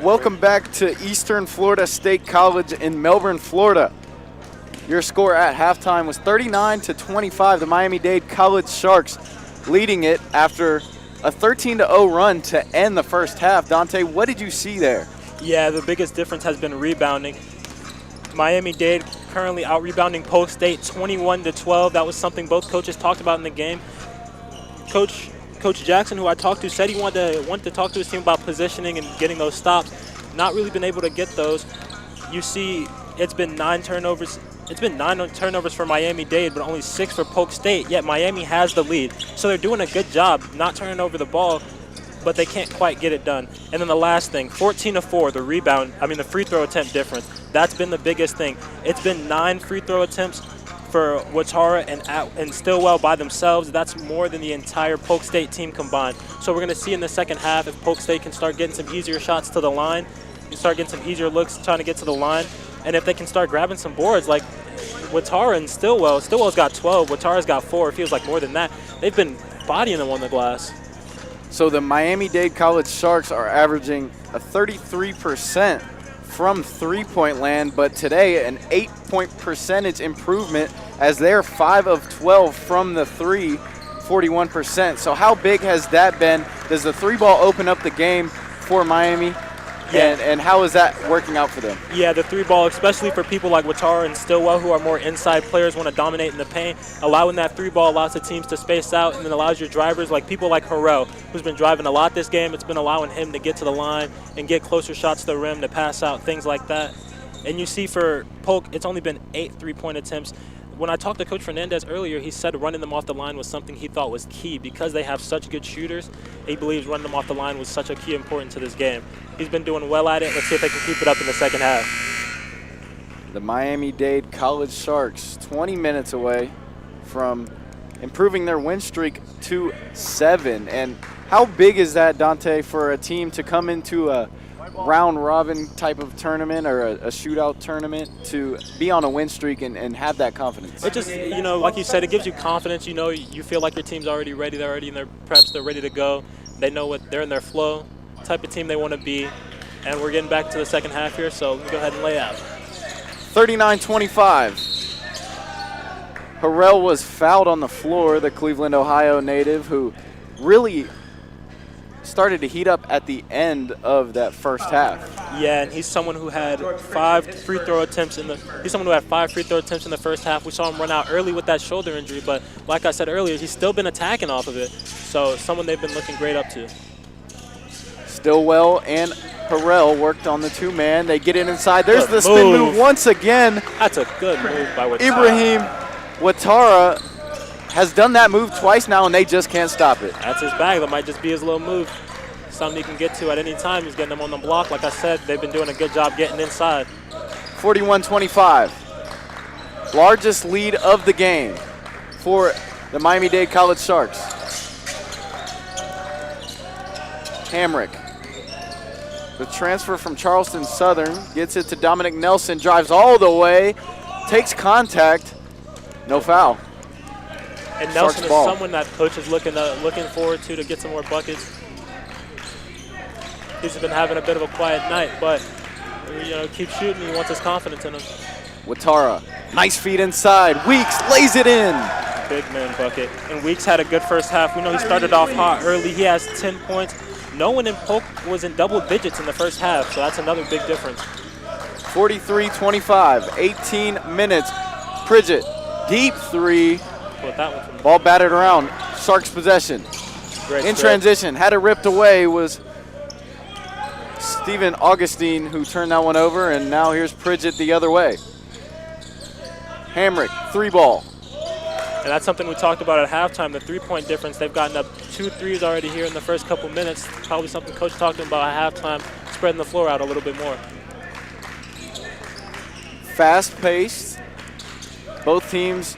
welcome back to Eastern Florida State College in Melbourne, Florida. Your score at halftime was 39-25. The Miami-Dade College Sharks leading it after a 13-0 run to end the first half. Dante, what did you see there? Yeah, the biggest difference has been rebounding. Miami-Dade currently out-rebounding Polk State 21-12. That was something both coaches talked about in the game. Coach Jackson, who I talked to, said he wanted to talk to his team about positioning and getting those stops. Not really been able to get those. You see, it's been 9 turnovers. It's been 9 turnovers for Miami-Dade, but only 6 for Polk State, yet Miami has the lead. So they're doing a good job not turning over the ball, but they can't quite get it done. And then the last thing, 14-4, the free throw attempt difference. That's been the biggest thing. It's been 9 free throw attempts for Watara and Stillwell by themselves. That's more than the entire Polk State team combined. So we're going to see in the second half if Polk State can start getting some easier shots to the line, you start getting some easier looks trying to get to the line, and if they can start grabbing some boards like Watara and Stillwell. Stillwell's got 12, Watara's got 4. It feels like more than that. They've been bodying them on the glass. So the Miami-Dade College Sharks are averaging a 33% from three-point land, but today an 8-point percentage improvement as they're 5 of 12 from the three, 41%. So how big has that been? Does the three ball open up the game for Miami? Yeah. And how is that working out for them? Yeah, the three ball, especially for people like Watara and Stillwell, who are more inside players, want to dominate in the paint. Allowing that three ball allows the teams to space out, and then allows your drivers, like people like Harrell, who's been driving a lot this game. It's been allowing him to get to the line and get closer shots to the rim, to pass out, things like that. And you see for Polk, it's only been 8 3-point attempts. When I talked to Coach Fernandez earlier, he said running them off the line was something he thought was key because they have such good shooters. He believes running them off the line was such a key important to this game. He's been doing well at it. Let's see if they can keep it up in the second half. The Miami-Dade College Sharks 20 minutes away from improving their win streak to 7. And how big is that, Dante, for a team to come into a round-robin type of tournament or a shootout tournament to be on a win streak and have that confidence? It just, like you said, it gives you confidence. You feel like your team's already ready. They're already in their preps. They're ready to go. They know they're in their flow, type of team they want to be. And we're getting back to the second half here, so let me go ahead and lay out. 39-25. Harrell was fouled on the floor, the Cleveland, Ohio native, who really started to heat up at the end of that first half. Yeah, and he's someone who had 5 free throw attempts in the first half. We saw him run out early with that shoulder injury, but like I said earlier, he's still been attacking off of it. So someone they've been looking great up to. Stillwell and Harrell worked on the two-man. They get it inside. There's the spin move once again. That's a good move by Watara. Ibrahim Watara has done that move twice now, and they just can't stop it. That's his bag. That might just be his little move. Something he can get to at any time. He's getting them on the block. Like I said, they've been doing a good job getting inside. 41-25. Largest lead of the game for the Miami-Dade College Sharks. Hamrick, the transfer from Charleston Southern, gets it to Dominic Nelson, drives all the way, takes contact, no foul. And Nelson is someone that coach is looking forward to get some more buckets. He's been having a bit of a quiet night, but keep shooting. He wants his confidence in him. Watara, nice feed inside. Weeks lays it in. Big man bucket. And Weeks had a good first half. We know he started off hot early. He has 10 points. No one in Polk was in double digits in the first half, so that's another big difference. 43-25, 18 minutes. Pridgett, deep three. That one from ball batted around. Sharks possession. In transition, had it ripped away was Stephen Augustine who turned that one over, and now here's Pridgett the other way. Hamrick, three ball. And that's something we talked about at halftime, the three-point difference. They've gotten up 2 threes already here in the first couple minutes. Probably something Coach talked about at halftime, spreading the floor out a little bit more. Fast-paced. Both teams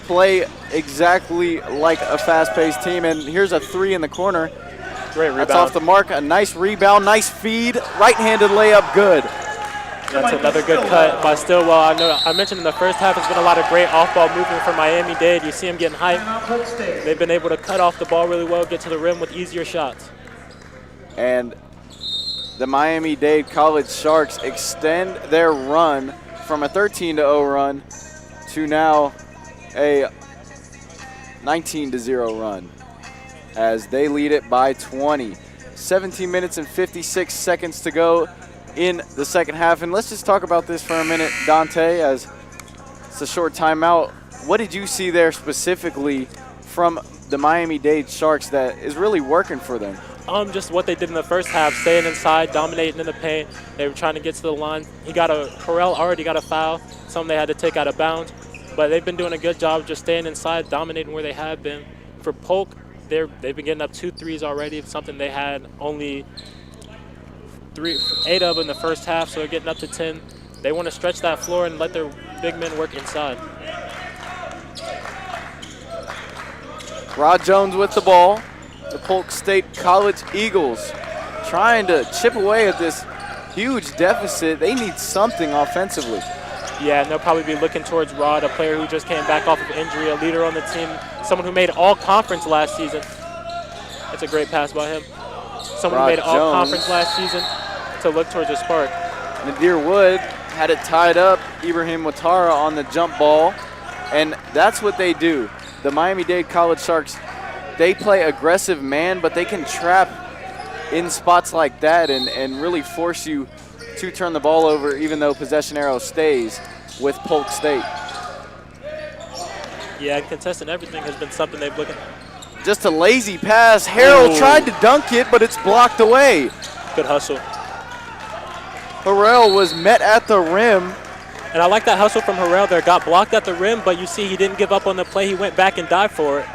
play exactly like a fast-paced team. And here's a three in the corner. Great rebound. That's off the mark. A nice rebound, nice feed. Right-handed layup, good. That's another good cut by Stillwell. I mentioned in the first half, there's been a lot of great off-ball movement from Miami-Dade. You see him getting hyped. They've been able to cut off the ball really well, get to the rim with easier shots. And the Miami-Dade College Sharks extend their run from a 13-0 run to now a 19-0 run as they lead it by 20. 17 minutes and 56 seconds to go in the second half. And let's just talk about this for a minute, Dante, as it's a short timeout. What did you see there specifically from the Miami-Dade Sharks that is really working for them? Just what they did in the first half, staying inside, dominating in the paint. They were trying to get to the line. Harrell already got a foul, something they had to take out of bounds. But they've been doing a good job just staying inside, dominating where they have been. For Polk, they've been getting up 2 threes already. It's something they had only 8 of in the first half, so they're getting up to 10. They want to stretch that floor and let their big men work inside. Rod Jones with the ball. The Polk State College Eagles trying to chip away at this huge deficit. They need something offensively. Yeah, and they'll probably be looking towards Rod, a player who just came back off of injury, a leader on the team, someone who made all-conference last season. That's a great pass by him. Someone Rod who made all-conference Jones last season to look towards a spark. Nadir Wood had it tied up. Ibrahim Ouattara on the jump ball. And that's what they do. The Miami-Dade College Sharks, they play aggressive man, but they can trap in spots like that and really force you to turn the ball over, even though possession arrow stays with Polk State. Yeah, contesting everything has been something they've looked at. Just a lazy pass. Harrell tried to dunk it, but it's blocked away. Good hustle. Harrell was met at the rim. And I like that hustle from Harrell there. Got blocked at the rim, but you see he didn't give up on the play. He went back and dived for it.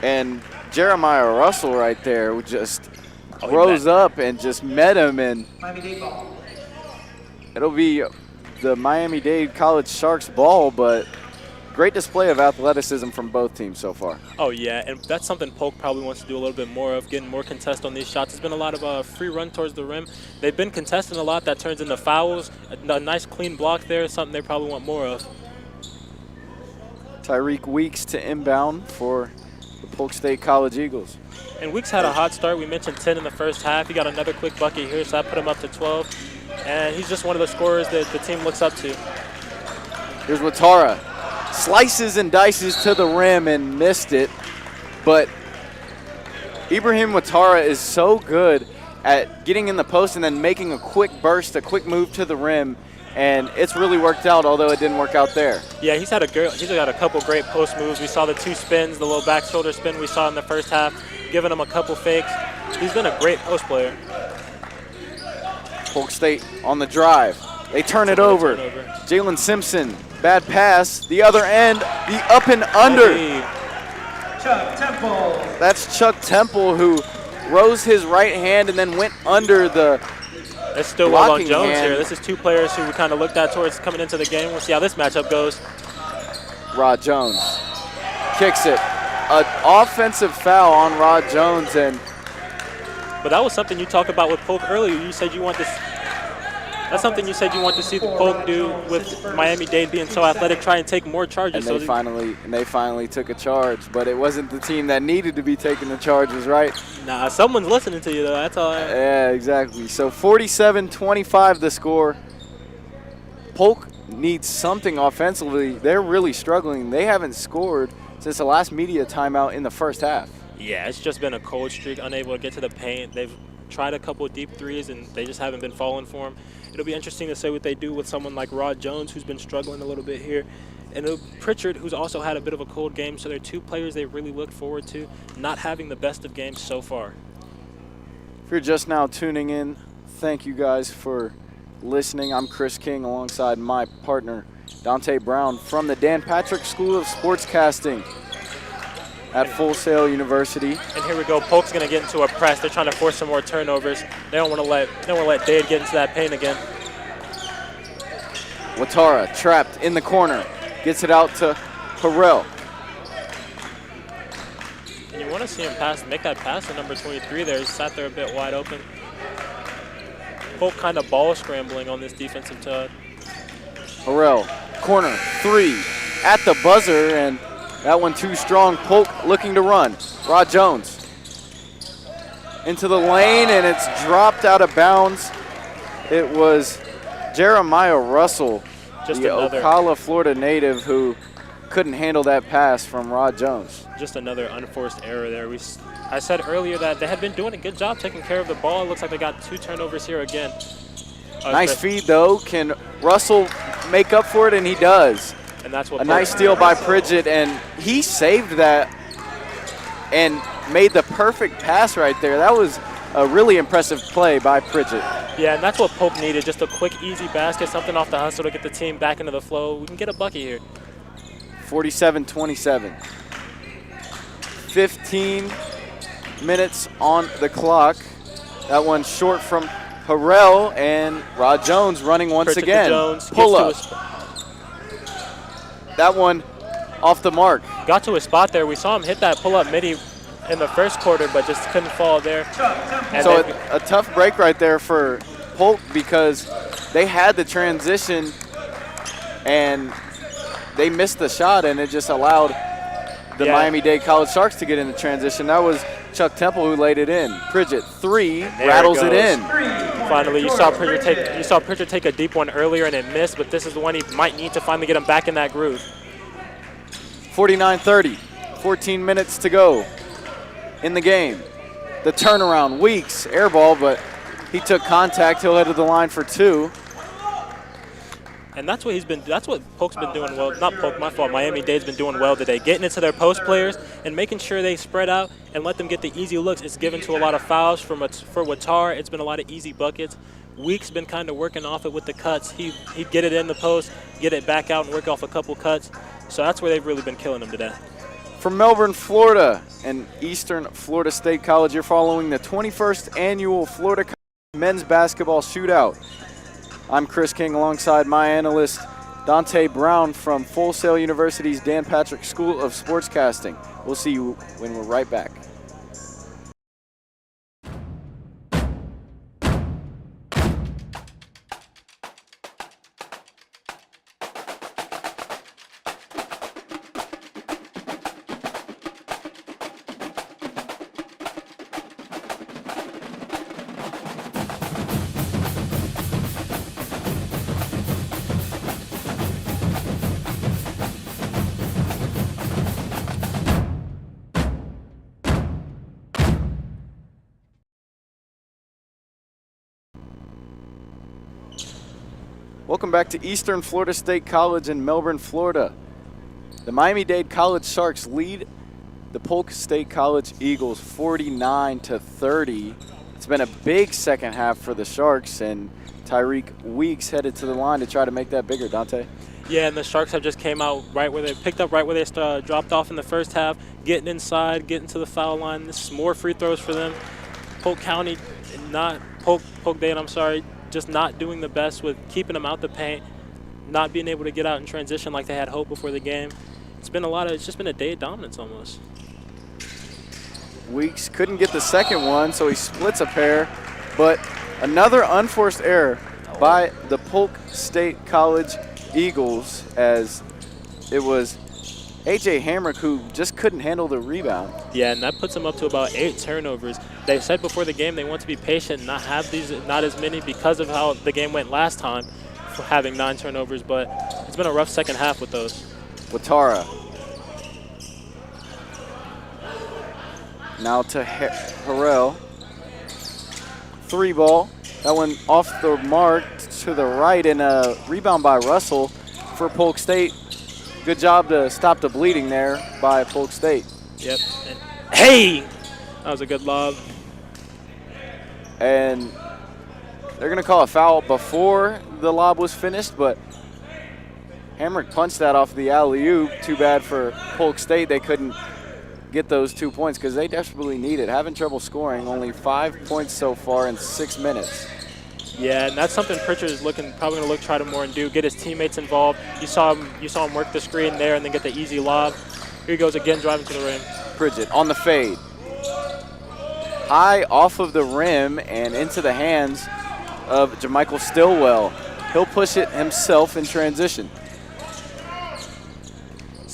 And Jeremiah Russell right there just rose up and just met him. And it'll be the Miami-Dade College Sharks ball, but great display of athleticism from both teams so far. Oh, yeah, and that's something Polk probably wants to do a little bit more of, getting more contest on these shots. There's been a lot of free run towards the rim. They've been contesting a lot. That turns into fouls. A nice clean block there is something they probably want more of. Tyreek Weeks to inbound for the Polk State College Eagles. And Weeks had a hot start. We mentioned 10 in the first half. He got another quick bucket here, so that put him up to 12. And he's just one of the scorers that the team looks up to. Here's Ouattara. Slices and dices to the rim and missed it. But Ibrahim Ouattara is so good at getting in the post and then making a quick burst, a quick move to the rim. And it's really worked out, although it didn't work out there. Yeah, he's got a couple great post moves. We saw the 2 spins, the little back shoulder spin we saw in the first half, giving him a couple fakes. He's been a great post player. Polk State on the drive. They turn it over. Jalen Simpson, bad pass. The other end, the up and under. Chuck Temple. That's Chuck Temple, who rose his right hand and then went under the It's still Will on Jones hand. here. This is 2 players who we kind of looked at towards coming into the game. We'll see how this matchup goes. Rod Jones kicks it. An offensive foul on Rod Jones. But that was something you talked about with Polk earlier. You said you want this. That's something you said you want to see the Polk do with Miami-Dade being so athletic, try and take more charges. And they finally took a charge, but it wasn't the team that needed to be taking the charges, right? Nah, someone's listening to you though. That's all. Yeah, exactly. So 47-25 the score. Polk needs something offensively. They're really struggling. They haven't scored since the last media timeout in the first half. Yeah, it's just been a cold streak, unable to get to the paint. They've tried a couple of deep threes, and they just haven't been falling for them. It'll be interesting to see what they do with someone like Rod Jones, who's been struggling a little bit here, and Pritchard, who's also had a bit of a cold game. So they're 2 players they really look forward to not having the best of games so far. If you're just now tuning in, thank you guys for listening. I'm Chris King alongside my partner, Dante Brown, from the Dan Patrick School of Sportscasting at Full Sail University. And here we go. Polk's going to get into a press. They're trying to force some more turnovers. They don't want to let Dade get into that paint again. Ouattara trapped in the corner, gets it out to Harrell. And you want to see him make that pass to number 23 there. He sat there a bit wide open. Polk kind of ball scrambling on this defensive tug. Harrell, corner, 3 at the buzzer, and that one too strong. Polk looking to run. Rod Jones. into the lane, and it's dropped out of bounds. It was Jeremiah Russell, the Ocala, Florida native, who couldn't handle that pass from Rod Jones. Just another unforced error there. I said earlier that they had been doing a good job taking care of the ball. It looks like they got 2 turnovers here again. Nice feed, though. Can Russell make up for it? And he does. And that's what a nice steal by Pridgett, and he saved that and made the perfect pass right there. That was a really impressive play by Pridgett. Yeah, and that's what Polk needed, just a quick, easy basket, something off the hustle to get the team back into the flow. We can get a bucket here. 47-27. 15 minutes on the clock. That one short from Harrell, and Rod Jones running once again. Pull up. That one off the mark. Got to a spot there. We saw him hit that pull-up midi in the first quarter, but just couldn't fall there. And so a tough break right there for Polk, because they had the transition and they missed the shot, and it just allowed the Miami-Dade College Sharks to get in the transition. That was Chuck Temple who laid it in. Pridgett, 3, rattles it in. Finally, you saw Pritchard take a deep one earlier and it missed, but this is the one he might need to finally get him back in that groove. 49-30, 14 minutes to go in the game. The turnaround, Weeks, air ball, but he took contact. He'll head to the line for 2. And that's what Polk's been doing well. Not Polk, my fault. Miami-Dade's been doing well today, getting into their post players and making sure they spread out and let them get the easy looks. It's given to a lot of fouls for Watar. It's been a lot of easy buckets. Weeks been kind of working off it with the cuts. He'd get it in the post, get it back out, and work off a couple cuts. So that's where they've really been killing them today. From Melbourne, Florida, and Eastern Florida State College, you're following the 21st Annual Florida Men's Basketball Shootout. I'm Chris King alongside my analyst, Dante Brown from Full Sail University's Dan Patrick School of Sportscasting. We'll see you when we're right back. Welcome back to Eastern Florida State College in Melbourne, Florida. The Miami-Dade College Sharks lead the Polk State College Eagles 49-30. It's been a big second half for the Sharks, and Tyreek Weeks headed to the line to try to make that bigger. Dante? Yeah, and the Sharks have just came out right where they picked up right where they dropped off in the first half, getting inside, getting to the foul line. This is more free throws for them. Polk Dade, I'm sorry, just not doing the best with keeping them out the paint, not being able to get out in transition like they had hoped before the game. It's just been a day of dominance almost. Weeks couldn't get the second one, so he splits a pair, but another unforced error by the Polk State College Eagles, as it was A.J. Hamrick who just couldn't handle the rebound. Yeah, and that puts them up to about 8 turnovers. They said before the game they want to be patient, not as many because of how the game went last time, for having 9 turnovers, but it's been a rough second half with those. Watara. Now to Harrell. 3 ball. That one off the mark to the right, and a rebound by Russell for Polk State. Good job to stop the bleeding there by Polk State. Yep. And hey! That was a good lob. And they're going to call a foul before the lob was finished, but Hamrick punched that off the alley-oop. Too bad for Polk State. They couldn't get those 2 points because they desperately need it. Having trouble scoring, only 5 points so far in 6 minutes. Yeah, and that's something Pritchard is probably going to try to more and do, get his teammates involved. You saw him work the screen there and then get the easy lob. Here he goes again, driving to the rim. Pridgett on the fade. High off of the rim and into the hands of Jamichael Stillwell. He'll push it himself in transition.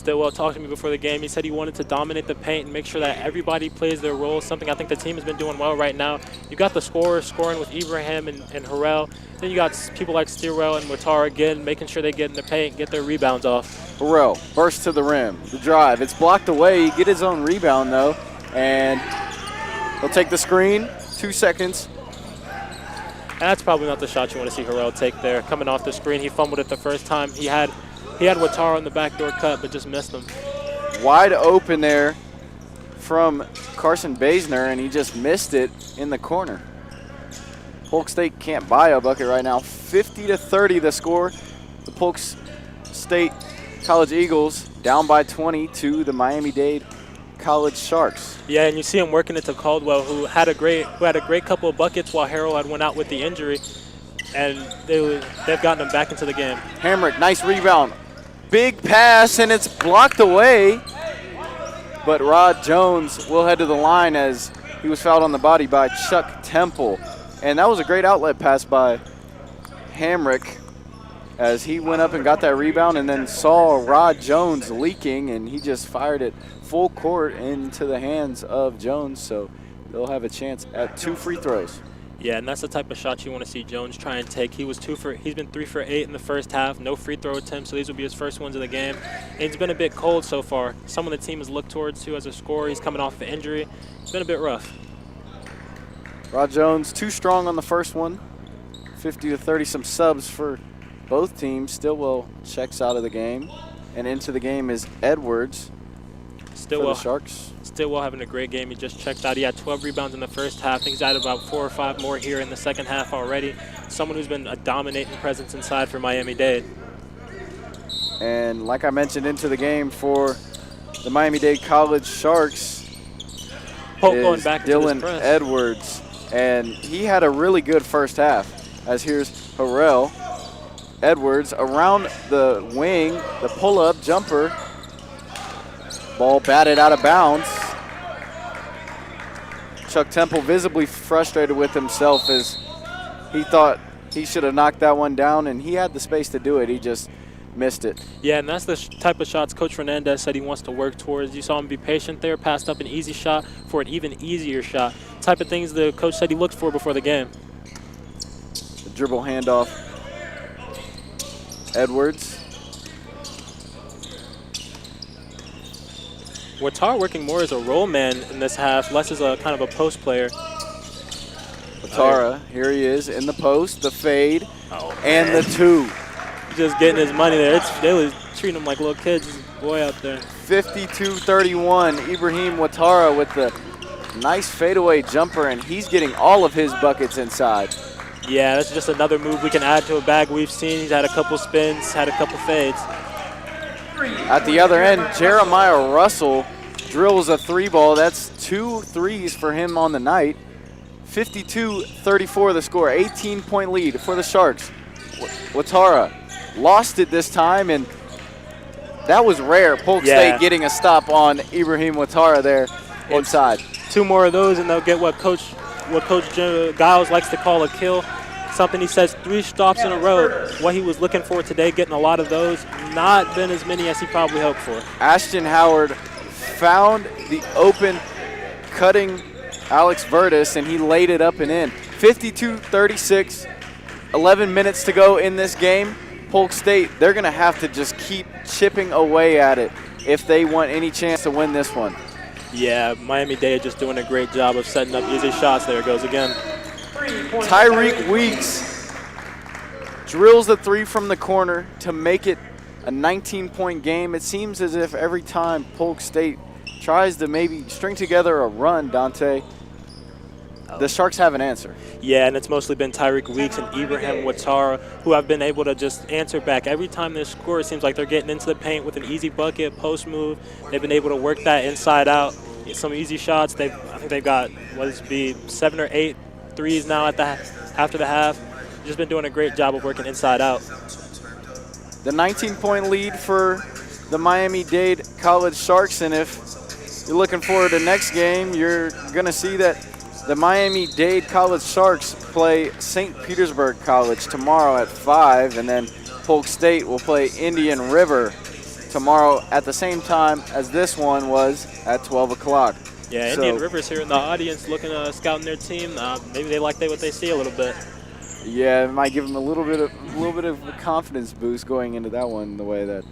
Stillwell talked to me before the game. He said he wanted to dominate the paint and make sure that everybody plays their role, something I think the team has been doing well right now. You got the scorers scoring with Ibrahim and Harrell. Then you got people like Stilwell and Watara again, making sure they get in the paint, get their rebounds off. Harrell bursts to the rim. The drive. It's blocked away. He get his own rebound, though. And he'll take the screen. 2 seconds. And that's probably not the shot you want to see Harrell take there. Coming off the screen, he fumbled it the first time. He had Watara on the backdoor cut, but just missed him. Wide open there from Carson Basner, and he just missed it in the corner. Polk State can't buy a bucket right now. 50-30 the score. The Polk State College Eagles down by 20 to the Miami-Dade College Sharks. Yeah, and you see him working it to Caldwell, who had a great couple of buckets while Harrell had went out with the injury, and they've gotten him back into the game. Hamrick, nice rebound. Big pass, and it's blocked away. But Rod Jones will head to the line as he was fouled on the body by Chuck Temple. And that was a great outlet pass by Hamrick as he went up and got that rebound and then saw Rod Jones leaking, and he just fired it full court into the hands of Jones. So they'll have a chance at 2 free throws. Yeah, and that's the type of shot you want to see Jones try and take. He's been 3 for 8 in the first half, no free throw attempts, so these will be his first ones of the game. And he's been a bit cold so far. Someone the team has looked towards too as a scorer. He's coming off an injury. It's been a bit rough. Rod Jones too strong on the first one. 50-30, some subs for both teams. Stillwell checks out of the game, and into the game is Edwards for the Sharks. Stillwell having a great game. He just checked out. He had 12 rebounds in the first half. I think he's had about 4 or 5 more here in the second half already. Someone who's been a dominating presence inside for Miami-Dade. And like I mentioned, into the game for the Miami-Dade College Sharks Polk is going back Dylan into this press. Edwards. And he had a really good first half. As here's Harrell. Edwards around the wing, the pull-up jumper. Ball batted out of bounds. Chuck Temple visibly frustrated with himself as he thought he should have knocked that one down, and he had the space to do it. He just missed it. Yeah, and that's the type of shots Coach Fernandez said he wants to work towards. You saw him be patient there, passed up an easy shot for an even easier shot. Type of things the coach said he looked for before the game. The dribble handoff. Edwards. Watara working more as a roll man in this half, less as a kind of a post player. Watara, here he is in the post, the fade, and the 2. Just getting his money there. They was treating him like little kids. This boy out there. 52-31. Ibrahim Watara with the nice fadeaway jumper, and he's getting all of his buckets inside. Yeah, that's just another move we can add to a bag we've seen. He's had a couple spins, had a couple fades. At the other end, Jeremiah Russell drills a 3-ball. That's 2 threes for him on the night. 52-34 the score. 18-point lead for the Sharks. Watara lost it this time, and that was rare. Polk State getting a stop on Ibrahim Watara there inside. 2 more of those, and they'll get what Coach Giles likes to call a kill. Something he says 3 stops in a row. What he was looking for today, getting a lot of those. Not been as many as he probably hoped for. Ashton Howard found the open cutting Alex Vertus, and he laid it up and in. 52-36, 11 minutes to go in this game. Polk State, they're going to have to just keep chipping away at it if they want any chance to win this one. Yeah, Miami-Dade just doing a great job of setting up easy shots. There it goes again. Tyreek Weeks drills the 3 from the corner to make it a 19-point game. It seems as if every time Polk State tries to maybe string together a run, Dante, the Sharks have an answer. Yeah, and it's mostly been Tyreek Weeks and Ibrahim Watara who have been able to just answer back. Every time they score, it seems like they're getting into the paint with an easy bucket, post move. They've been able to work that inside out. Some easy shots. I think they've got, 7 or 8 threes now after the half. Just been doing a great job of working inside out. The 19-point lead for the Miami-Dade College Sharks, and if you're looking forward to next game, you're going to see that the Miami-Dade College Sharks play St. Petersburg College tomorrow at 5, and then Polk State will play Indian River tomorrow at the same time as this one was at 12 o'clock. Yeah, So, Indian River's here in the audience looking scouting their team. Maybe they like what they see a little bit. yeah, it might give them a little bit of a confidence boost going into that one, the way that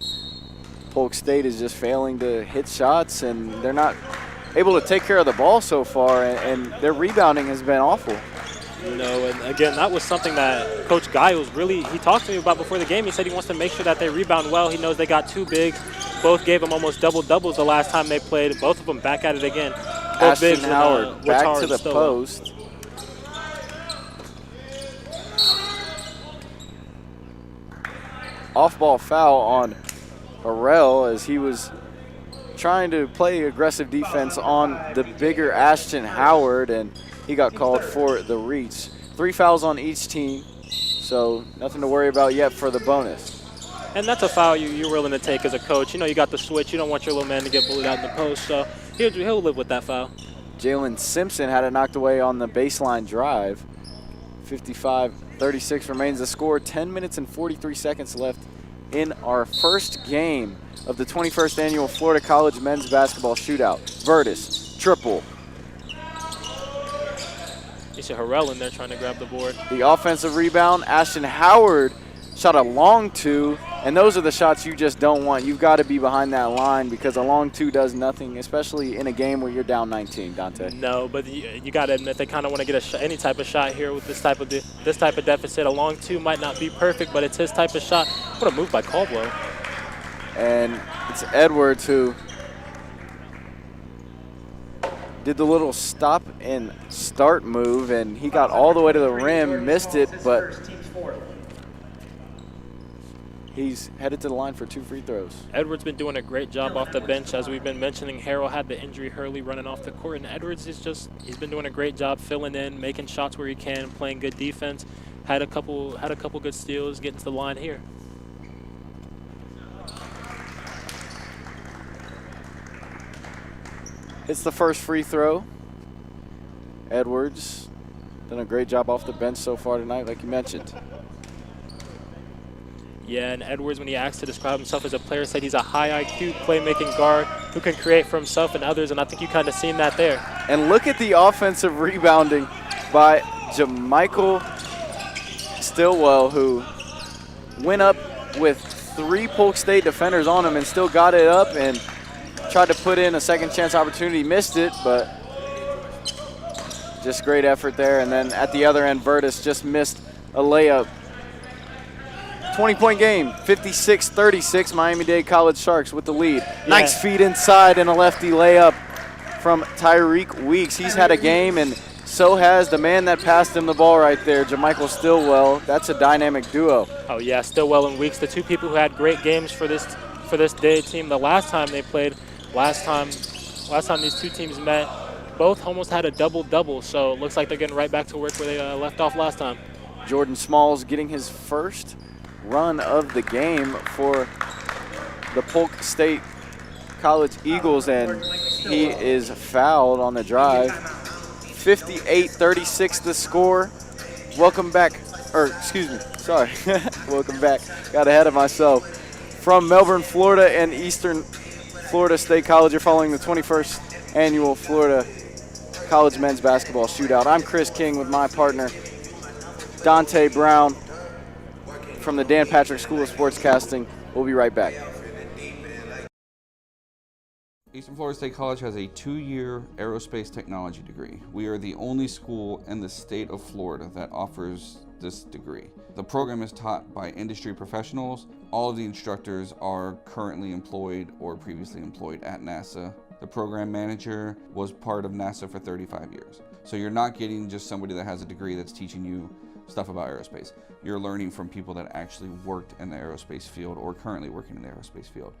Polk State is just failing to hit shots, and they're not able to take care of the ball so far, and their rebounding has been awful. You know, and again, that was something that Coach Guy he talked to me about before the game. He said he wants to make sure that they rebound well. He knows they got too big. Both gave them almost double-doubles the last time they played. Both of them back at it again. Both Ashton Howard back to the post. Off-ball foul on Harrell as he was trying to play aggressive defense on the bigger Ashton Howard, and he got called for the reach. 3 fouls on each team, so nothing to worry about yet for the bonus. And that's a foul you're willing to take as a coach. You know, you got the switch. You don't want your little man to get bullied out in the post, so he'll live with that foul. Jalen Simpson had it knocked away on the baseline drive. 55-36 remains the score. 10 minutes and 43 seconds left in our first game of the 21st Annual Florida College Men's Basketball Shootout. Virtus, triple. You see Harrell in there trying to grab the board. The offensive rebound, Ashton Howard shot a long two, and those are the shots you just don't want. You've got to be behind that line because a long two does nothing, especially in a game where you're down 19, Dante. No, but you got to admit they kind of want to get any type of shot here with this type of deficit. A long two might not be perfect, but it's his type of shot. What a move by Caldwell. And it's Edwards who did the little stop and start move, and he got all the way to the rim, missed it, but he's headed to the line for 2 free throws. Edwards been doing a great job off the bench, as we've been mentioning. Harrell had the injury, Hurley running off the court, and Edwards he's been doing a great job filling in, making shots where he can, playing good defense. Had a couple good steals, getting to the line here. Hits the first free throw. Edwards done a great job off the bench so far tonight, like you mentioned. Yeah, and Edwards, when he asked to describe himself as a player, said he's a high IQ playmaking guard who can create for himself and others, and I think you kind of seen that there. And look at the offensive rebounding by Jamichael Stillwell, who went up with 3 Polk State defenders on him and still got it up and tried to put in a second chance opportunity, missed it, but just great effort there. And then at the other end, Virtus just missed a layup. 20-point game, 56-36, Miami-Dade College Sharks with the lead. Yeah. Nice feed inside and a lefty layup from Tyreek Weeks. He's had a game, and so has the man that passed him the ball right there, Jamichael Stillwell. That's a dynamic duo. Oh yeah, Stillwell and Weeks, the 2 people who had great games for this Dade team. The last time they played, last time these 2 teams met, both almost had a double-double. So it looks like they're getting right back to work where they left off last time. Jordan Smalls getting his first run of the game for the Polk State College Eagles, and he is fouled on the drive. 58-36 the score. Welcome back, or excuse me, sorry. Welcome back. Got ahead of myself. From Melbourne, Florida and Eastern Florida State College, you're following the 21st Annual Florida College Men's Basketball Shootout. I'm Chris King with my partner, Dante Brown, from the Dan Patrick School of Sportscasting. We'll be right back. Eastern Florida State College has a 2-year aerospace technology degree. We are the only school in the state of Florida that offers this degree. The program is taught by industry professionals. All of the instructors are currently employed or previously employed at NASA. The program manager was part of NASA for 35 years. So you're not getting just somebody that has a degree that's teaching you stuff about aerospace. You're learning from people that actually worked in the aerospace field or currently working in the aerospace field.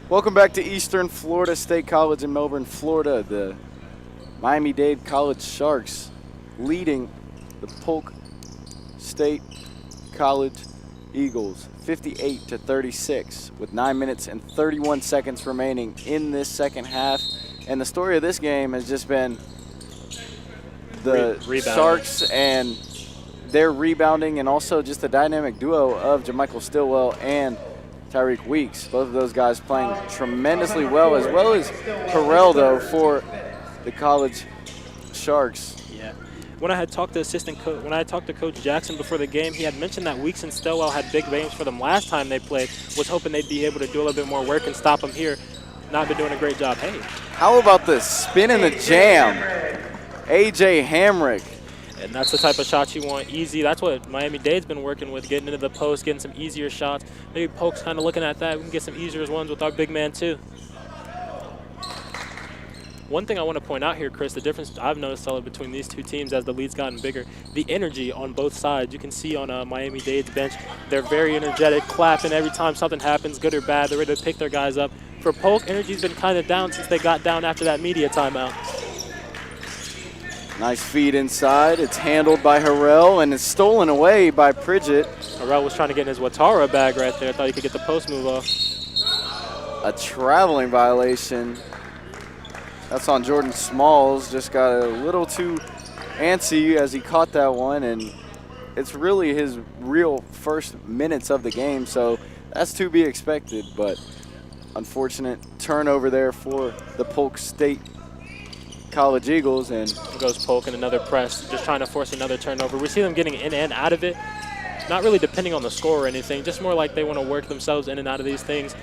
Welcome back to Eastern Florida State College in Melbourne, Florida. The Miami-Dade College Sharks leading the Polk State College Eagles 58-36 with 9 minutes and 31 seconds remaining in this second half. And the story of this game has just been the Sharks and their rebounding and also just the dynamic duo of JaMichael Stillwell and Tyreek Weeks. Both of those guys playing tremendously well as Harrell, though, for the college Sharks. Yeah. When I had talked to Coach Jackson before the game, he had mentioned that Weeks and Stillwell had big games for them last time they played. Was hoping they'd be able to do a little bit more work and stop them here. Not been doing a great job. Hey. How about the spin and the jam? A.J. Hamrick. And that's the type of shots you want, easy. That's what Miami-Dade's been working with, getting into the post, getting some easier shots. Maybe Polk's kind of looking at that. We can get some easier ones with our big man, too. One thing I want to point out here, Chris, the difference I've noticed between these two teams as the lead's gotten bigger, the energy on both sides. You can see on Miami-Dade's bench, they're very energetic, clapping every time something happens, good or bad. They're ready to pick their guys up. For Polk, energy's been kind of down since they got down after that media timeout. Nice feed inside. It's handled by Harrell, and it's stolen away by Pridgett. Harrell was trying to get in his Watara bag right there. Thought he could get the post move off. A traveling violation. That's on Jordan Smalls. Just got a little too antsy as he caught that one, and it's really his real first minutes of the game, so that's to be expected, but unfortunate turnover there for the Polk State College Eagles. And goes Polk in another press, just trying to force another turnover. We see them getting in and out of it, not really depending on the score or anything, just more like they want to work themselves in and out of these things.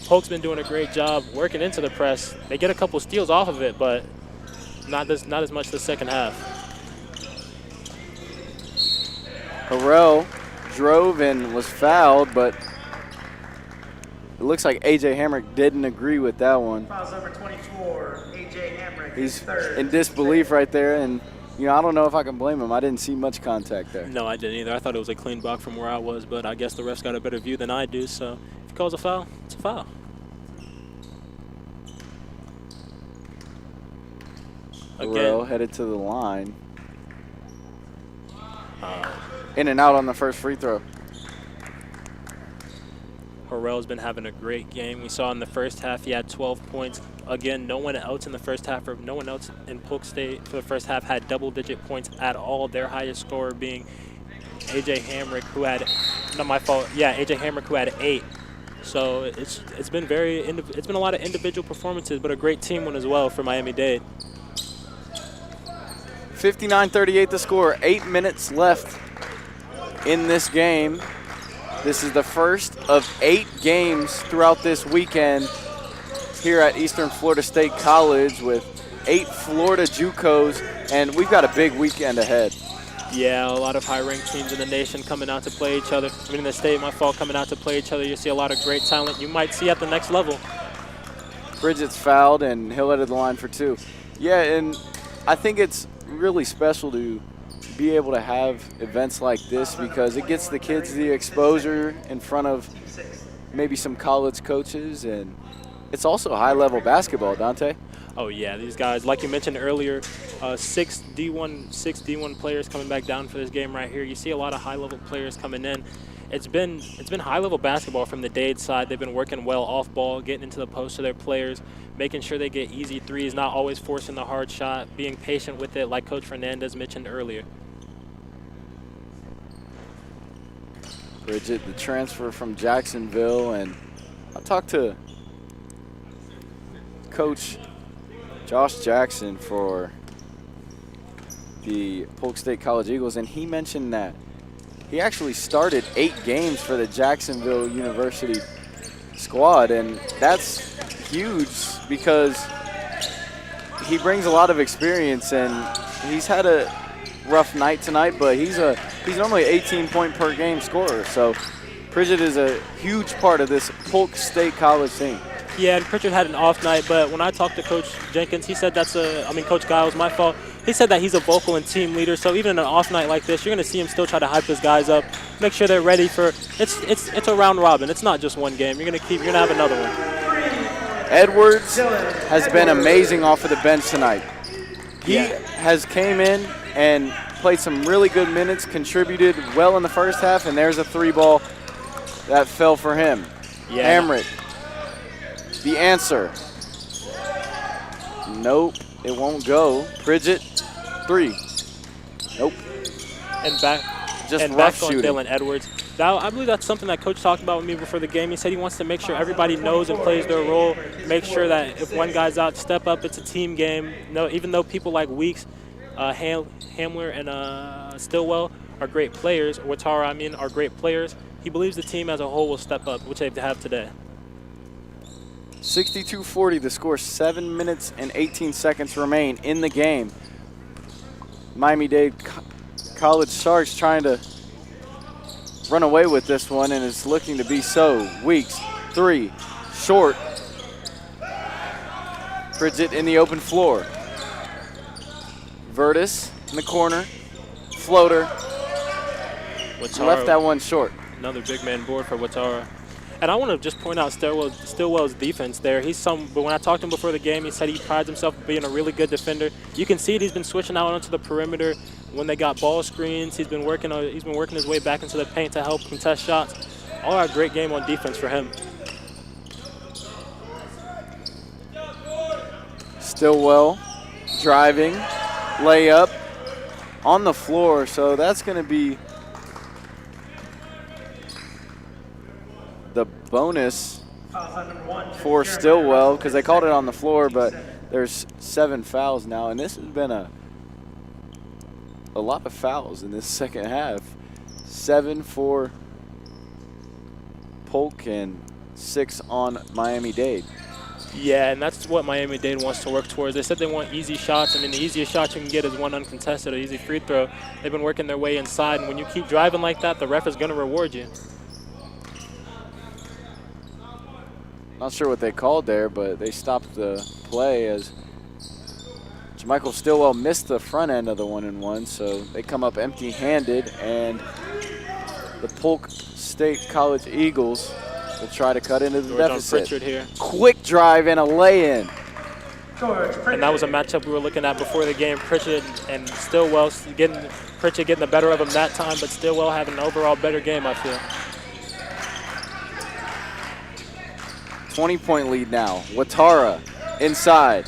Polk's been doing a great job working into the press. They get a couple steals off of it, but not as much the second half. Harrell drove and was fouled, but it looks like A.J. Hamrick didn't agree with that one. Fouls number 24, A.J. Hamrick. He's third. in disbelief right there, and I don't know if I can blame him. I didn't see much contact there. No, I didn't either. I thought it was a clean block from where I was, but I guess the ref's got a better view than I do, so if he calls a foul, it's a foul. Harrell headed to the line. In and out on the first free throw. Harrell's been having a great game. We saw in the first half he had 12 points. Again, no one else in the first half, or no one else in Polk State for the first half had double-digit points at all. Their highest scorer being A.J. Hamrick, who had, not my fault, yeah, A.J. Hamrick, who had 8. So it's been a lot of individual performances, but a great team one as well for Miami-Dade. 59-38 the score. 8 minutes left in this game. This is the first of 8 games throughout this weekend here at Eastern Florida State College with 8 Florida JUCOs, and we've got a big weekend ahead. Yeah, a lot of high-ranked teams in the nation coming out to play each other. I mean, in the state, my fault, coming out to play each other. You see a lot of great talent you might see at the next level. Bridget's fouled, and he'll head to the line for 2. Yeah, and I think it's really special to be able to have events like this because it gets the kids the exposure in front of maybe some college coaches, and it's also high-level basketball, Dante. Oh yeah, these guys, like you mentioned earlier, 6 D1 players coming back down for this game right here. You see a lot of high-level players coming in. It's been high-level basketball from the Dade side. They've been working well off ball, getting into the post of their players, making sure they get easy threes, not always forcing the hard shot, being patient with it, like Coach Fernandez mentioned earlier. Bridget, the transfer from Jacksonville, and I talked to Coach Josh Jackson for the Polk State College Eagles, and he mentioned that he actually started 8 games for the Jacksonville University squad, and that's huge because he brings a lot of experience, and he's had a rough night tonight, but he's normally an 18-point per game scorer, so Pritchett is a huge part of this Polk State College team. Yeah, and Pritchett had an off night, but when I talked to Coach Jenkins, he said Coach Giles, my fault. He said that he's a vocal and team leader, so even in an off night like this, you're going to see him still try to hype his guys up, make sure they're ready for it's a round robin. It's not just one game. You're going to have another one. Edwards has been amazing off of the bench tonight. He has came in and played some really good minutes, contributed well in the first half, and there's a 3-ball that fell for him. Yeah. Hamrick, the answer. Nope, it won't go. Pridgett, 3. Nope. And just and rough back on shooting. Dylan Edwards. I believe that's something that Coach talked about with me before the game. He said he wants to make sure everybody knows and plays their role, make sure that if one guy's out, step up. It's a team game. No, even though people like Weeks, Hamler, and Stillwell are great players, Watara, are great players, he believes the team as a whole will step up, which they have today. 62-40 the score. 7 minutes and 18 seconds remain in the game. Miami-Dade College Sharks trying to run away with this one, and it's looking to be so. Weeks, 3, short. Bridget in the open floor. Vertus in the corner. Floater. Watara, Left that one short. Another big man board for Watara. And I want to just point out Stillwell's defense there. But when I talked to him before the game, he said he prides himself on being a really good defender. You can see it, he's been switching out onto the perimeter when they got ball screens. He's been working his way back into the paint to help contest shots. All out great game on defense for him. Stillwell driving, layup on the floor. So that's going to be the bonus for Stillwell, because they called it on the floor, but there's 7 fouls now, and this has been a lot of fouls in this second half. 7 for Polk and 6 on Miami-Dade. Yeah, and that's what Miami-Dade wants to work towards. They said they want easy shots. The easiest shot you can get is one uncontested, an easy free throw. They've been working their way inside, and when you keep driving like that, the ref is going to reward you. Not sure what they called there, but they stopped the play as Jermichael Stillwell missed the front end of the 1-and-1, so they come up empty-handed, and the Polk State College Eagles will try to cut into the deficit. Pritchard here. Quick drive and a lay-in. And that was a matchup we were looking at before the game. Pritchard and Stillwell Pritchard getting the better of him that time, but Stillwell having an overall better game, I feel. 20-point lead now. Watara inside.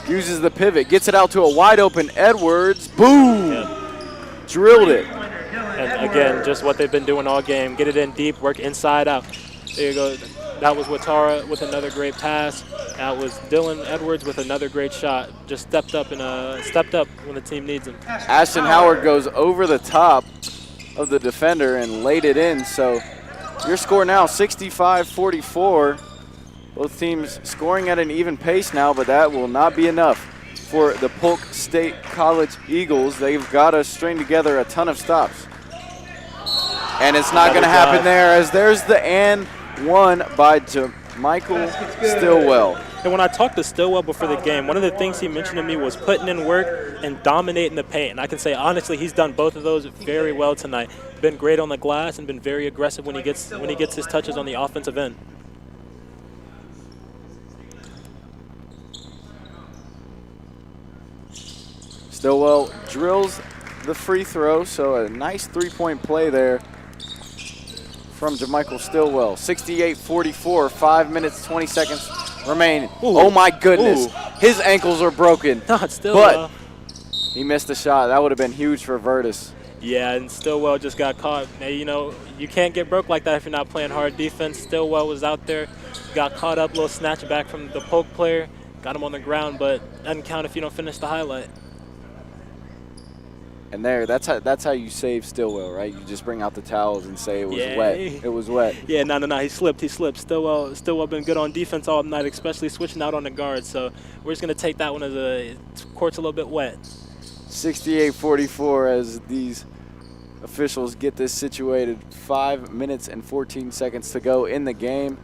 Uses the pivot. Gets it out to a wide-open Edwards. Boom! Yep. Drilled it. And again, just what they've been doing all game. Get it in deep, work inside out. There you go. That was Watara with another great pass. That was Dylan Edwards with another great shot. Just stepped up when the team needs him. Ashton Howard goes over the top of the defender and laid it in. So your score now 65-44. Both teams scoring at an even pace now, but that will not be enough for the Polk State College Eagles. They've got to string together a ton of stops. And it's not going to happen there, as there's the and one by Jermichael Stillwell. And when I talked to Stillwell before the game, one of the things he mentioned to me was putting in work and dominating the paint. And I can say, honestly, he's done both of those very well tonight. Been great on the glass and been very aggressive when he gets his touches on the offensive end. Stillwell drills the free throw, so a nice three-point play there from Jermichael Stillwell. 68-44, 5 minutes, 20 seconds remaining. Ooh. Oh my goodness, ooh. His ankles are broken. Not Stillwell. But he missed a shot. That would have been huge for Vertus. Yeah, and Stillwell just got caught. Now, you know, you can't get broke like that if you're not playing hard defense. Stillwell was out there, got caught up, little snatch back from the Polk player, got him on the ground, but doesn't count if you don't finish the highlight. And there, that's how you save Stillwell, right? You just bring out the towels and say it was wet. It was wet. Yeah, no, he slipped. Stillwell been good on defense all night, especially switching out on the guard. So we're just going to take that one as the court's a little bit wet. 68-44 as these officials get this situated. 5 minutes and 14 seconds to go in the game.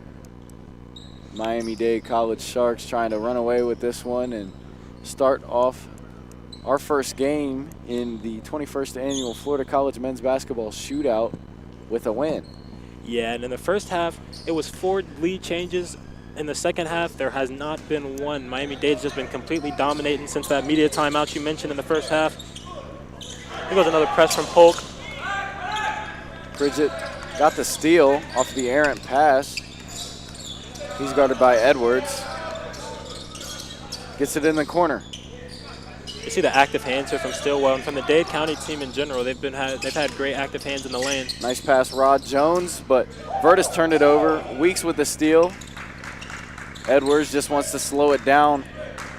Miami-Dade College Sharks trying to run away with this one and start off our first game in the 21st annual Florida College men's basketball shootout with a win. Yeah, and in the first half, it was 4 lead changes. In the second half, there has not been one. Miami-Dade's just been completely dominating since that media timeout you mentioned in the first half. Here goes another press from Polk. Bridget got the steal off the errant pass. He's guarded by Edwards. Gets it in the corner. You see the active hands here from Stillwell, and from the Dade County team in general. They've had great active hands in the lane. Nice pass, Rod Jones, but Virtus turned it over. Weeks with the steal. Edwards just wants to slow it down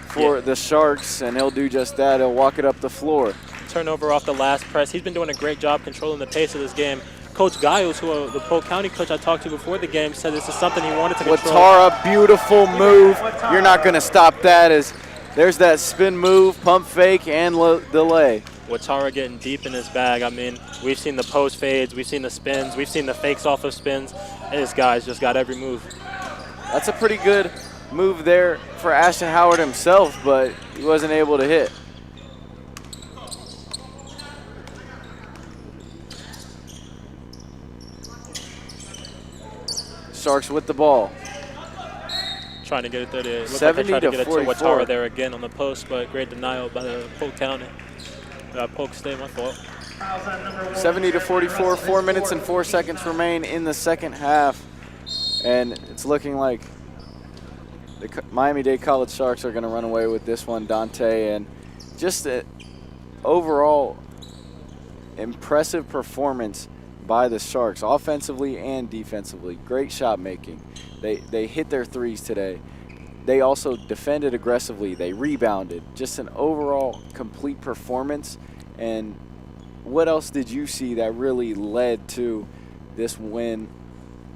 for the Sharks, and he'll do just that. He'll walk it up the floor. Turnover off the last press. He's been doing a great job controlling the pace of this game. Coach Giles, who the Polk County coach I talked to before the game, said this is something he wanted to control. Watara, beautiful move. You're not going to stop that. As there's that spin move, pump fake, and delay. Watara getting deep in his bag. I mean, we've seen the post fades, we've seen the spins, we've seen the fakes off of spins, and this guy's just got every move. That's a pretty good move there for Ashton Howard himself, but he wasn't able to hit. Sharks with the ball. Trying to get it there. It looks like they tried to get it to Watara there again on the post, but great denial by the Polk County. Polk State, my fault. 70-44, 4 minutes and 4 seconds remain in the second half. And it's looking like the Miami-Dade College Sharks are going to run away with this one, Dante. And just an overall impressive performance by the Sharks, offensively and defensively. Great shot making. They hit their threes today. They also defended aggressively. They rebounded. Just an overall complete performance. And what else did you see that really led to this win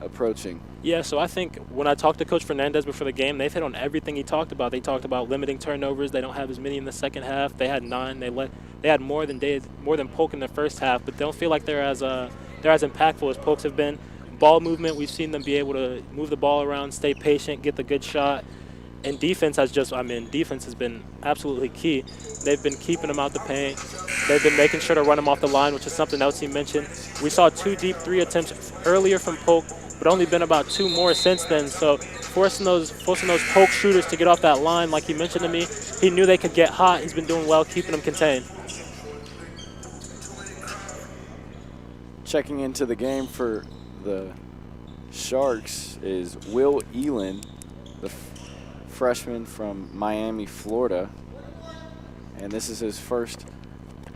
approaching? Yeah, so I think when I talked to Coach Fernandez before the game, they've hit on everything he talked about. They talked about limiting turnovers. They don't have as many in the second half. They had 9. They had more than Polk in the first half, but they don't feel like they're as impactful as Polks have been. Ball movement, we've seen them be able to move the ball around, stay patient, get the good shot. And defense has been absolutely key. They've been keeping them out the paint. They've been making sure to run them off the line, which is something else he mentioned. We saw 2 deep 3 attempts earlier from Polk, but only been about 2 more since then. So forcing those Polk shooters to get off that line, like he mentioned to me, he knew they could get hot. He's been doing well, keeping them contained. Checking into the game for the Sharks is Will Elin, the freshman from Miami, Florida. And this is his first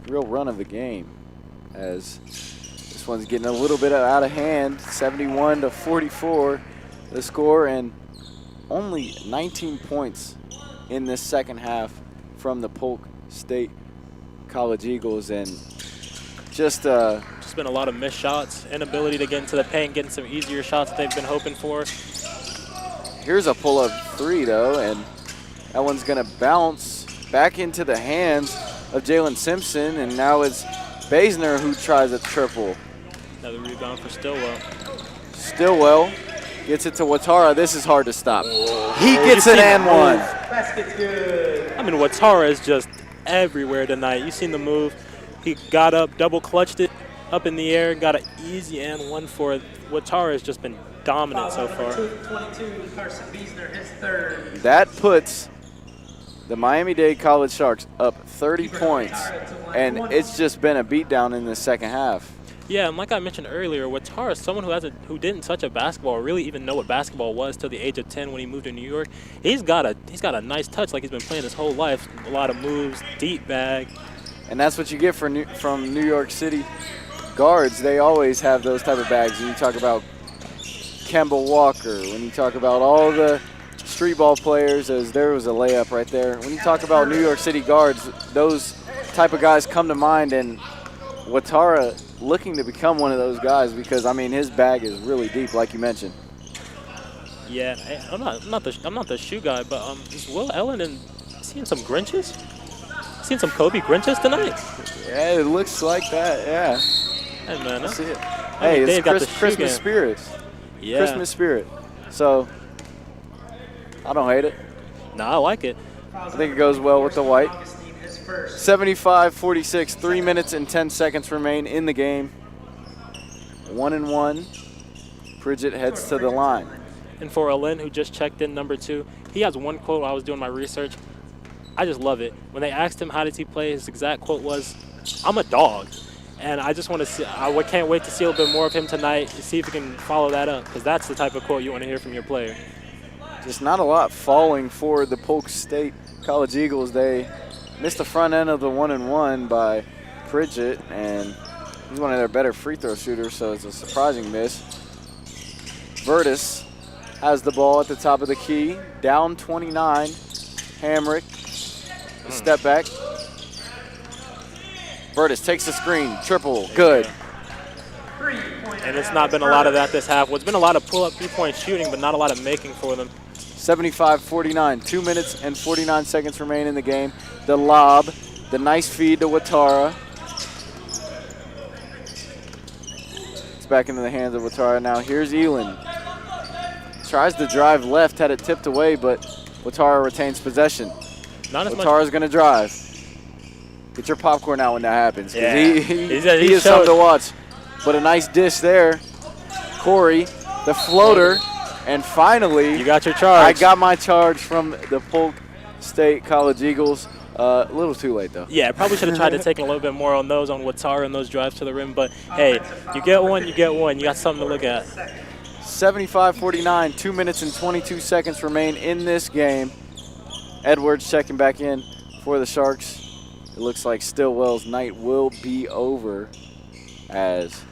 real run of the game, as this one's getting a little bit out of hand. 71-44 the score, and only 19 points in this second half from the Polk State College Eagles. And just been a lot of missed shots, inability to get into the paint, getting some easier shots that they've been hoping for. Here's a pull-up 3, though, and that one's going to bounce back into the hands of Jalen Simpson, and now it's Basner who tries a triple. Another rebound for Stillwell. Stillwell gets it to Watara. This is hard to stop. He gets an and one. Basket's good. I mean, Watara is just everywhere tonight. You've seen the move. He got up, double clutched it up in the air, got an easy and one for it. Watara has just been dominant so far. 22, Carson Beesner, his third. That puts the Miami-Dade College Sharks up 30 points, and it's just been a beatdown in the second half. Yeah, and like I mentioned earlier, Watara is someone who didn't touch a basketball or really even know what basketball was till the age of 10 when he moved to New York. He's got a nice touch like he's been playing his whole life. A lot of moves, deep bag. And that's what you get from New York City guards. They always have those type of bags. When you talk about Kemba Walker, when you talk about all the street ball players, as there was a layup right there. When you talk about New York City guards, those type of guys come to mind, and Watara looking to become one of those guys because, I mean, his bag is really deep, like you mentioned. Yeah, I'm not the shoe guy, but is Will Ellen and seeing some Grinches? Seen some Kobe Grinches tonight? Yeah, it looks like that, yeah. Hey, man. I see it. Hey, it's Christmas spirit. Yeah. Christmas spirit. So, I don't hate it. No, I like it. I think it goes well with the white. 75-46, 3 minutes and 10 seconds remain in the game. 1-1. Pridgett heads to the line. And for Ellen, who just checked in number 2, he has one quote while I was doing my research. I just love it. When they asked him how does he play, his exact quote was, "I'm a dog." And I just want to see, I can't wait to see a little bit more of him tonight to see if he can follow that up, because that's the type of quote you want to hear from your player. Just not a lot falling for the Polk State College Eagles. They missed the front end of the 1-and-1 by Pridgett, and he's one of their better free throw shooters, so it's a surprising miss. Virtus has the ball at the top of the key, down 29. Hamrick, step back. Virtus takes the screen, triple, good. And it's not been a lot of that this half. Well, it's been a lot of pull-up three-point shooting, but not a lot of making for them. 75-49, 2 minutes and 49 seconds remain in the game. The lob, the nice feed to Watara. It's back into the hands of Watara now. Here's Elin. Tries to drive left, had it tipped away, but Watara retains possession. Not as much. Watara's going to drive. Get your popcorn out when that happens. Yeah. He is something to watch. But a nice dish there. Corey, the floater, and finally, you got your charge. I got my charge from the Polk State College Eagles. A little too late, though. Yeah, probably should have tried to take a little bit more on those, on Watara and those drives to the rim. But, hey, you get one, you get one. You got something to look at. 75-49, 2 minutes and 22 seconds remain in this game. Edwards checking back in for the Sharks. It looks like Stillwell's night will be over as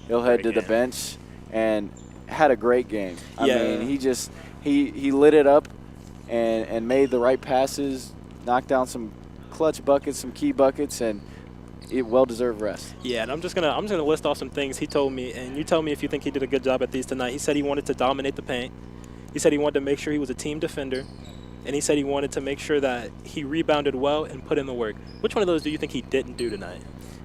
he'll head to the bench, and had a great game. I mean, he lit it up and made the right passes, knocked down some clutch buckets, some key buckets, and well-deserved rest. Yeah, and I'm just gonna list off some things he told me, and you tell me if you think he did a good job at these tonight. He said he wanted to dominate the paint. He said he wanted to make sure he was a team defender. And he said he wanted to make sure that he rebounded well and put in the work. Which one of those do you think he didn't do tonight?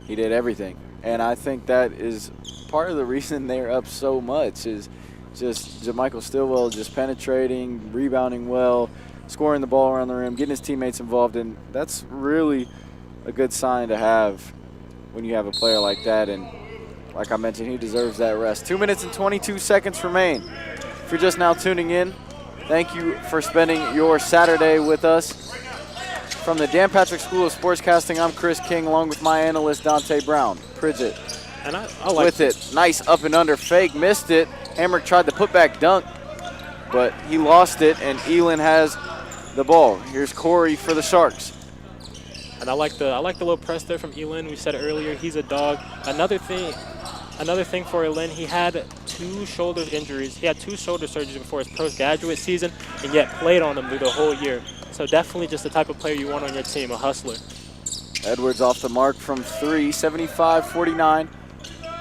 He did everything. And I think that is part of the reason they're up so much is just JaMichael Stillwell just penetrating, rebounding well, scoring the ball around the rim, getting his teammates involved. And that's really a good sign to have when you have a player like that. And like I mentioned, he deserves that rest. 2 minutes and 22 seconds remain. If you're just now tuning in, thank you for spending your Saturday with us. From the Dan Patrick School of Sportscasting, I'm Chris King, along with my analyst, Dante Brown. Pridgett and I like with it. Nice up and under fake, missed it. Hamrick tried the putback dunk, but he lost it, and Elin has the ball. Here's Corey for the Sharks. And I like the little press there from Elin. We said it earlier, he's a dog. Another thing for Elin, he had 2 shoulder injuries. He had 2 shoulder surgeries before his postgraduate season, and yet played on them through the whole year. So definitely just the type of player you want on your team, a hustler. Edwards off the mark from 3, 75-49.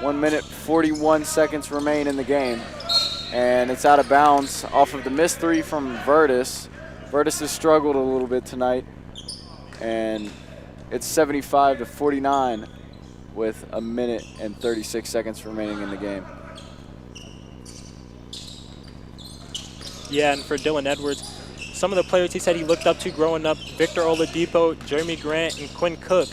1 minute, 41 seconds remain in the game. And it's out of bounds off of the missed 3 from Virtus. Virtus has struggled a little bit tonight. And it's 75-49 with 1 minute and 36 seconds remaining in the game. Yeah, and for Dylan Edwards, some of the players he said he looked up to growing up, Victor Oladipo, Jeremy Grant, and Quinn Cook,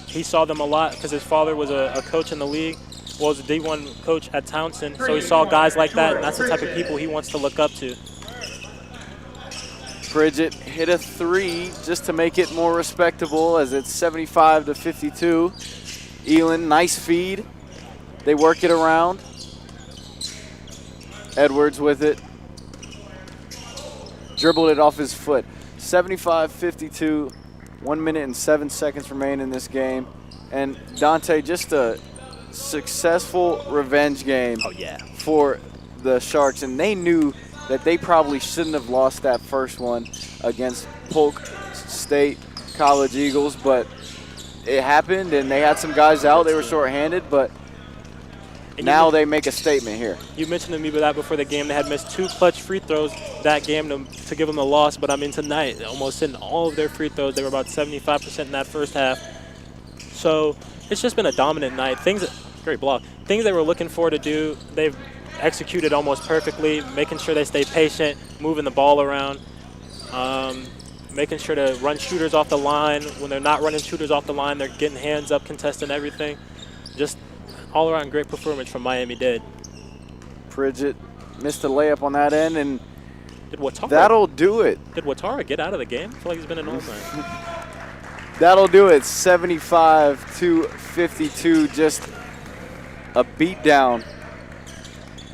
he saw them a lot because his father was a coach in the league, was a D1 coach at Townsend, so he saw guys like that, and that's the type of people he wants to look up to. Pridgett hit a 3 just to make it more respectable as it's 75-52. Elin, nice feed. They work it around. Edwards with it. Dribbled it off his foot. 75-52, 1 minute and 7 seconds remain in this game. And Dante, just a successful revenge game for the Sharks. And they knew that they probably shouldn't have lost that first one against Polk State College Eagles, but it happened, and they had some guys out. They were shorthanded, but now they make a statement here. You mentioned to me that before the game, they had missed 2 clutch free throws that game to give them the loss. But I mean, tonight, almost hitting all of their free throws. They were about 75% in that first half. So it's just been a dominant night. Great block. Things they were looking for to do, they've executed almost perfectly, making sure they stay patient, moving the ball around, making sure to run shooters off the line. When they're not running shooters off the line, they're getting hands up, contesting everything. Just all-around great performance from Miami-Dade. Pridgett missed a layup on that end, and Watara, that'll do it. Did Watara get out of the game? I feel like he's been in all night. That'll do it. 75-52, just a beatdown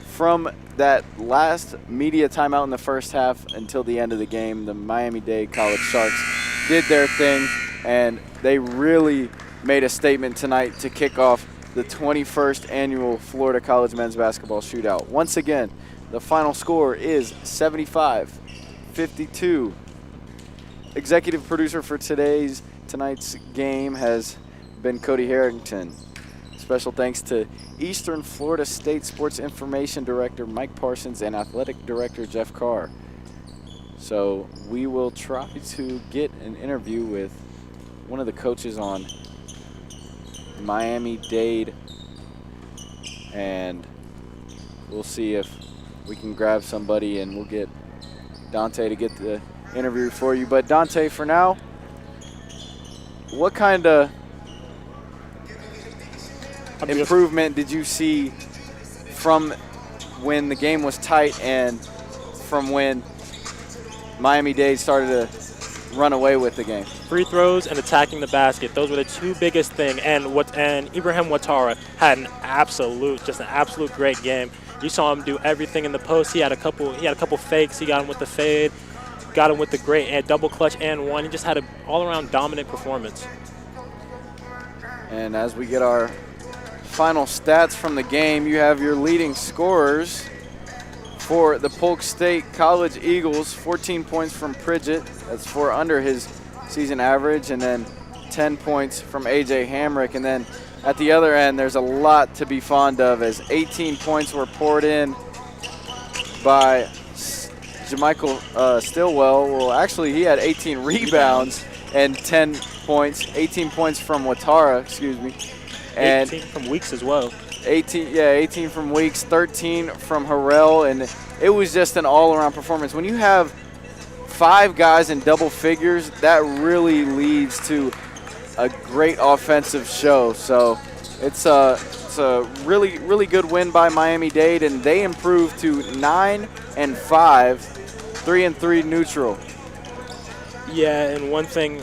from that last media timeout in the first half until the end of the game. The Miami-Dade College Sharks did their thing. and they really made a statement tonight to kick off the 21st annual Florida College Men's Basketball Shootout. Once again, the final score is 75-52. Executive producer for tonight's game has been Cody Harrington. Special thanks to Eastern Florida State Sports Information Director Mike Parsons and Athletic Director Jeff Carr. So we will try to get an interview with one of the coaches on Miami-Dade, and we'll see if we can grab somebody, and we'll get Dante to get the interview for you. But Dante, for now, what kind of improvement did you see from when the game was tight and from when Miami-Dade started to run away with the game? Free throws and attacking the basket. Those were the two biggest things. And Ibrahim Ouattara had an absolute great game. You saw him do everything in the post. He had a couple fakes. He got him with the fade, got him with the great double clutch and one. He just had an all-around dominant performance. And as we get our final stats from the game, you have your leading scorers for the Polk State College Eagles. 14 points from Pridgett. That's 4 under his season average, and then 10 points from A.J. Hamrick. And then at the other end, there's a lot to be fond of, as 18 points were poured in by Jamichael Stillwell. Well, actually, he had 18 rebounds and 10 points. 18 points from Ouattara, excuse me. And 18 from Weeks as well. 18 from Weeks, 13 from Harrell, and it was just an all-around performance. When you have 5 guys in double figures, that really leads to a great offensive show. So it's a really, really good win by Miami-Dade, and they improved to 9-5, 3-3 neutral. Yeah, and one thing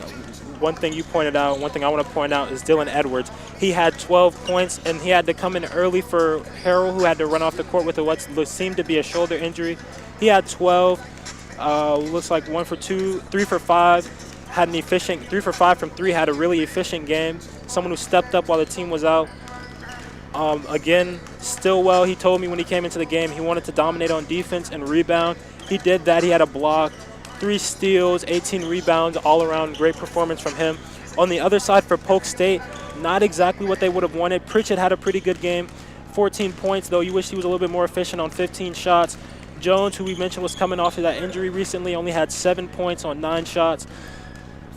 you pointed out, one thing I want to point out is Dylan Edwards. He had 12 points, and he had to come in early for Harrell, who had to run off the court with what seemed to be a shoulder injury. He had 12, looks like 1 for 2, 3 for 5, had an efficient 3 for 5 from 3, had a really efficient game. Someone who stepped up while the team was out. Again, Stillwell, he told me when he came into the game he wanted to dominate on defense and rebound. He did that. He had a block, 3 steals, 18 rebounds, all around great performance from him. On the other side for Polk State, not exactly what they would have wanted. Pritchett had a pretty good game, 14 points, though you wish he was a little bit more efficient on 15 shots. Jones, who we mentioned was coming off of that injury recently, only had 7 points on 9 shots.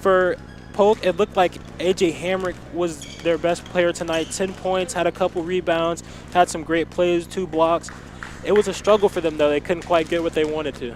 For Polk, it looked like A.J. Hamrick was their best player tonight, 10 points, had a couple rebounds, had some great plays, 2 blocks. It was a struggle for them, though. They couldn't quite get what they wanted to.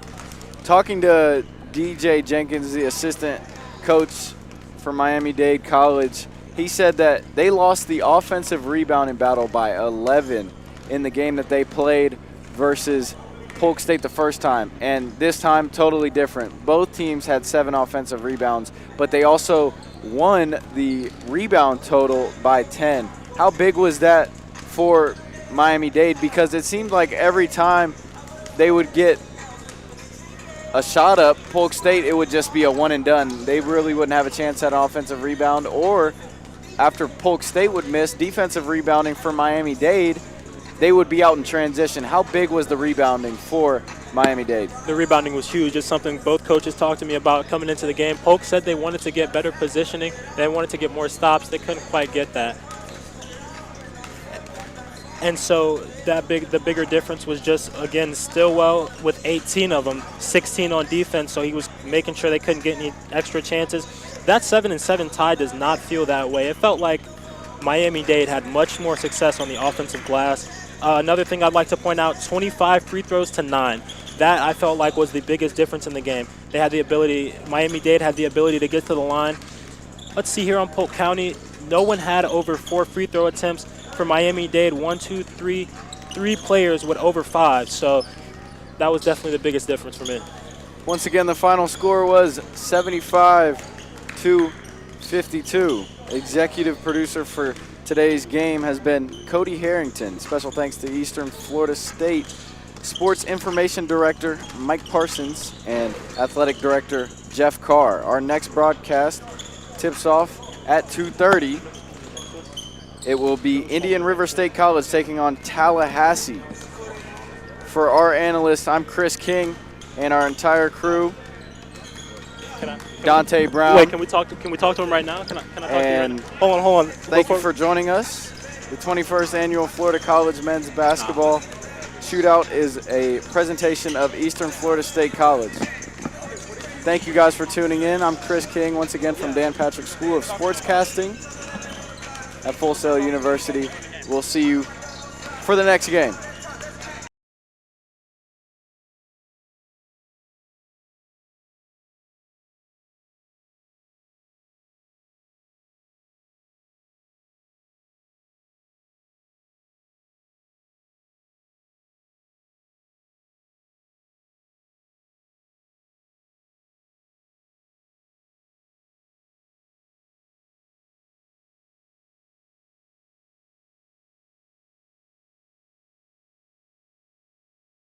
Talking to DJ Jenkins, the assistant coach for Miami-Dade College, he said that they lost the offensive rebounding battle by 11 in the game that they played versus Polk State the first time, and this time totally different. Both teams had 7 offensive rebounds, but they also won the rebound total by 10. How big was that for Miami-Dade? Because it seemed like every time they would get a shot up, Polk State, it would just be a one and done. They really wouldn't have a chance at an offensive rebound, or after Polk State would miss defensive rebounding for Miami-Dade, they would be out in transition. How big was the rebounding for Miami-Dade? The rebounding was huge. It's something both coaches talked to me about coming into the game. Polk said they wanted to get better positioning. They wanted to get more stops. They couldn't quite get that. And so the bigger difference was just, again, Stillwell with 18 of them, 16 on defense, so he was making sure they couldn't get any extra chances. That 7-7 tie does not feel that way. It felt like Miami-Dade had much more success on the offensive glass. Another thing I'd like to point out, 25 free throws to 9. That I felt like was the biggest difference in the game. They had the ability, Miami-Dade had the ability to get to the line. Let's see here on Polk County, no one had over 4 free throw attempts. For Miami-Dade, 3 players with over 5. So that was definitely the biggest difference for me. Once again, the final score was 75-52. Executive producer for today's game has been Cody Harrington. Special thanks to Eastern Florida State Sports Information Director Mike Parsons and Athletic Director Jeff Carr. Our next broadcast tips off at 2:30. It will be Indian River State College taking on Tallahassee. For our analyst, I'm Chris King, and our entire crew, Dante Brown. Wait, can we talk to him right now? Can I talk to you right now? Hold on. Thank you for joining us. The 21st Annual Florida College Men's Basketball Shootout is a presentation of Eastern Florida State College. Thank you guys for tuning in. I'm Chris King, once again from Dan Patrick School of Sportscasting at Full Sail University. We'll see you for the next game.